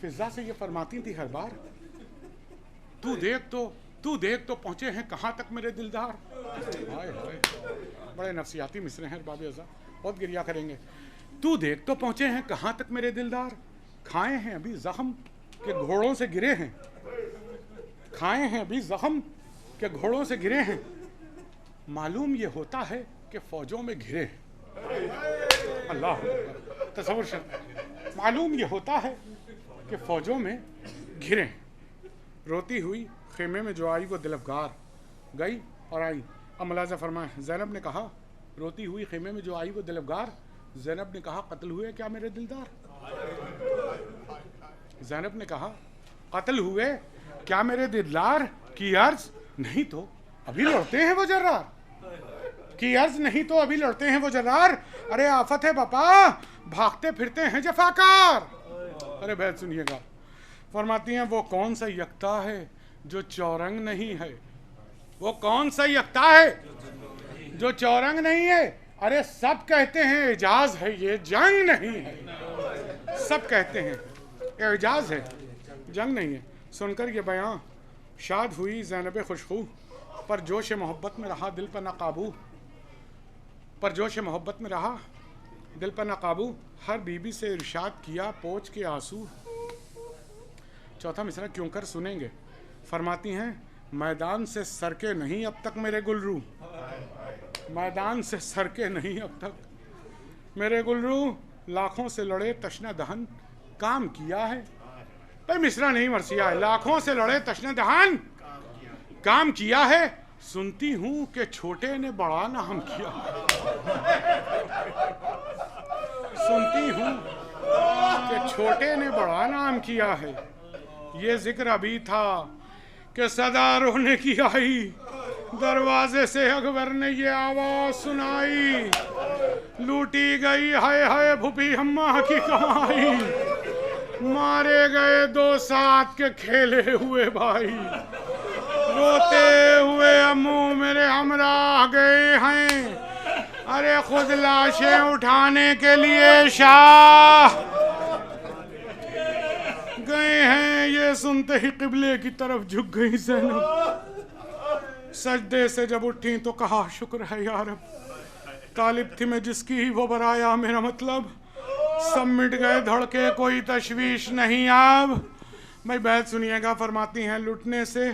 فضا سے یہ فرماتی تھی ہر بار, تو دیکھ تو پہنچے ہیں کہاں تک میرے دلدار. ہائے ہائے, بڑے نفسیاتی مصرے ہیں ارباب اعزاء, بہت گریہ کریں گے. تو دیکھ تو پہنچے ہیں کہاں تک میرے دلدار, کھائے ہیں ابھی زخم کہ گھوڑوں سے گرے ہیں, کھائے ہیں ابھی زخم کہ گھوڑوں سے گرے ہیں, معلوم یہ ہوتا ہے کہ فوجوں میں گھرے ہیں. اللہ تصور شرط, معلوم یہ ہوتا ہے کہ فوجوں میں گھرے ہیں. روتی ہوئی خیمے میں جو آئی وہ دل افگار, گئی اور آئی. اب ملاحظہ فرمائیں, زینب نے کہا روتی ہوئی خیمے میں جو آئی وہ دل افگار, زینب نے کہا قتل ہوئے کیا میرے دلدار. زینب نے کہا قتل ہوئے کیا میرے دلدار, کی عرض نہیں تو ابھی لڑتے ہیں وہ جرار, کی عرض نہیں تو ابھی لڑتے ہیں وہ جرار, ارے آفت ہے بپا بھاگتے پھرتے ہیں جفاکار. ارے بیت سنیے گا. فرماتی ہیں وہ کون سا یکتا ہے جو چورنگ نہیں ہے, وہ کون سا یکتا ہے جو چورنگ نہیں ہے. ارے سب کہتے ہیں اعجاز ہے یہ جنگ نہیں ہے, سب کہتے ہیں اعجاز ہے جنگ نہیں ہے. سن کر یہ بیان شاد ہوئی زینب خوشخو, پر جوش محبت میں رہا دل پر نہ قابو, پر جوش محبت میں رہا دل پر نہ قابو, ہر بیوی سے ارشاد کیا پوچھ کے آنسو. چوتھا مصرع کیوں کر سنیں گے. فرماتی ہیں میدان سے سرکے نہیں اب تک میرے گلرو, میدان سے سرکے نہیں اب تک میرے گلرو, لاکھوں سے لڑے تشنہ دہن کام کیا ہے. بھائی مصرع نہیں مرثیہ ہے. لاکھوں سے لڑے تشنہ دہن کام کیا ہے, سنتی ہوں کہ چھوٹے نے بڑا نام کیا, سنتی ہوں کہ چھوٹے نے بڑا نام کیا ہے. یہ ذکر ابھی تھا کہ صدا رونے کی آئی, دروازے سے اکبر نے یہ آواز سنائی, لوٹی گئی ہائے ہائے بھوپی ہماں کی کمائی, مارے گئے 2 ساتھ کے کھیلے ہوئے بھائی, روتے ہوئے امو میرے ہمراہ گئے ہیں, ارے خود لاشیں اٹھانے کے لیے شاہ گئے ہیں. یہ سنتے ہی قبلے کی طرف جھک گئی زینب, سجدے سے جب اٹھیں تو کہا شکر ہے یا رب, طالب تھی میں جس کی وہ برایا میرا مطلب, سب مٹ گئے دھڑکے کوئی تشویش نہیں اب. بھائی بیت سنیے گا. فرماتی ہیں لٹنے سے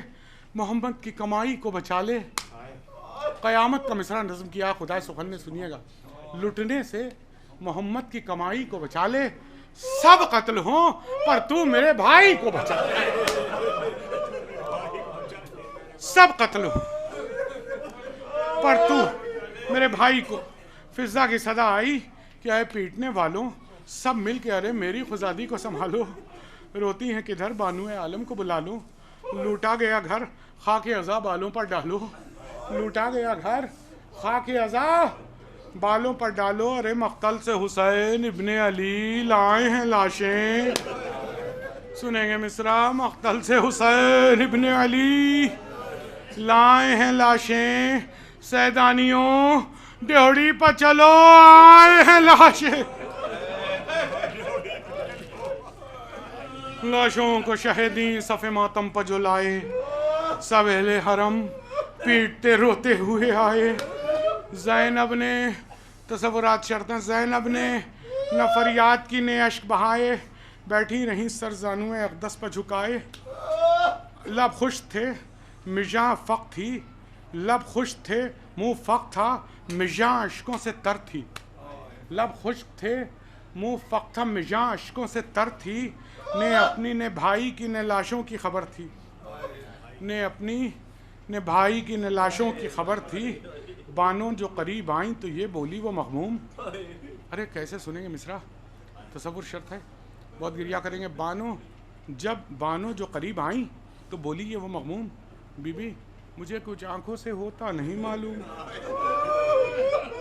محمد کی کمائی کو بچا لے, قیامت کا مصرع نظم کیا خدا سخن نے. سنیے گا. لٹنے سے محمد کی کمائی کو بچا لے, سب قتل ہوں پر تو میرے بھائی کو بچا لے, سب قتل ہوں پر تو میرے بھائی کو. فضا کی صدا آئی کہ اے پیٹنے والوں سب مل کے ارے میری خزادی کو سنبھالو, روتی ہیں کدھر بانو عالم کو بلا لو, لوٹا گیا گھر خاک عزا بالوں پر ڈالو, لوٹا گیا گھر خاک عزا بالوں پر ڈالو. ارے مقتل سے حسین ابن علی لائے ہیں لاشیں, سنیں گے مصرع. مقتل سے حسین ابن علی لائے ہیں لاشیں, سیدانیوں ڈیوڑی پر چلو آئے ہیں لاشیں, لاشوں کو شہیدی صف ماتم پر جو لائے, سب اہل حرم پیٹتے روتے ہوئے آئے. زینب نے تصورات شرط ہیں, زینب نے نہ فریاد کی نے اشک بہائے, بیٹھی رہیں سر زانو اقدس پر جھکائے. لب خوش تھے مژاں فق تھی, لب خوش تھے منہ فق تھا مژاں اشکوں سے تر تھی, لب خوش تھے منہ فق تھا مژاں اشکوں سے تر تھی. نے اپنی نے بھائی کی نے لاشوں کی خبر تھی, نے اپنی نے بھائی کی نے لاشوں کی خبر تھی. بانو جو قریب آئیں تو یہ بولی وہ مغموم. ارے کیسے سنیں گے مصرع, تصور شرط ہے, بہت گریہ کریں گے. بانو جو قریب آئیں تو بولی یہ وہ مغموم, بی بی مجھے کچھ آنکھوں سے ہوتا نہیں معلوم,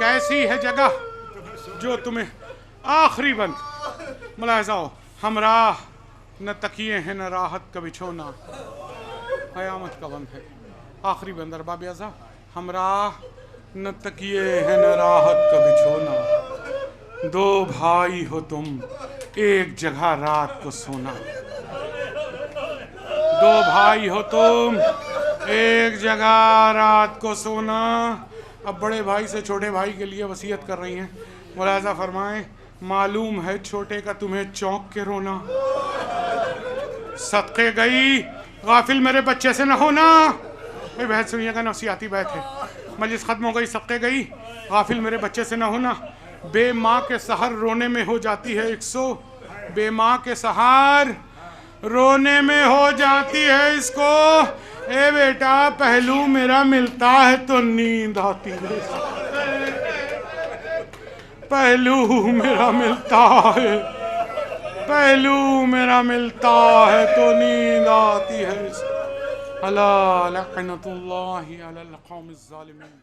کیسی ہے جگہ جو تمہیں آخری بند ملاحظہ ہو ہمراہ نہ تکیے ہیں نہ راحت کا بچھونا قیامت کا بند ہے آخری بند ارباب اعضاء ہمراہ نہ تکیے ہیں نہ راحت کا بچھونا دو بھائی ہو تم ایک جگہ رات کو سونا دو بھائی ہو تم ایک جگہ رات کو سونا اب بڑے بھائی سے چھوٹے بھائی کے لیے وصیت کر رہی ہیں ملاحظہ فرمائیں معلوم ہے چھوٹے کا تمہیں چونک کے رونا صدقے گئی غافل میرے بچے سے نہ ہونا یہ بحث سنیے گا نفسیاتی بحث ہے مجلس ختم ہو گئی صدقے گئی غافل میرے بچے سے نہ ہونا بے ماں کے سحر رونے میں ہو جاتی ہے 100 بے ماں کے سحر رونے میں ہو جاتی ہے اس کو اے بیٹا پہلو میرا ملتا ہے تو نیند آتی ہے پہلو میرا ملتا ہے پہلو میرا ملتا ہے تو نیند آتی ہے الا لعنت اللہ علی القوم الظالمین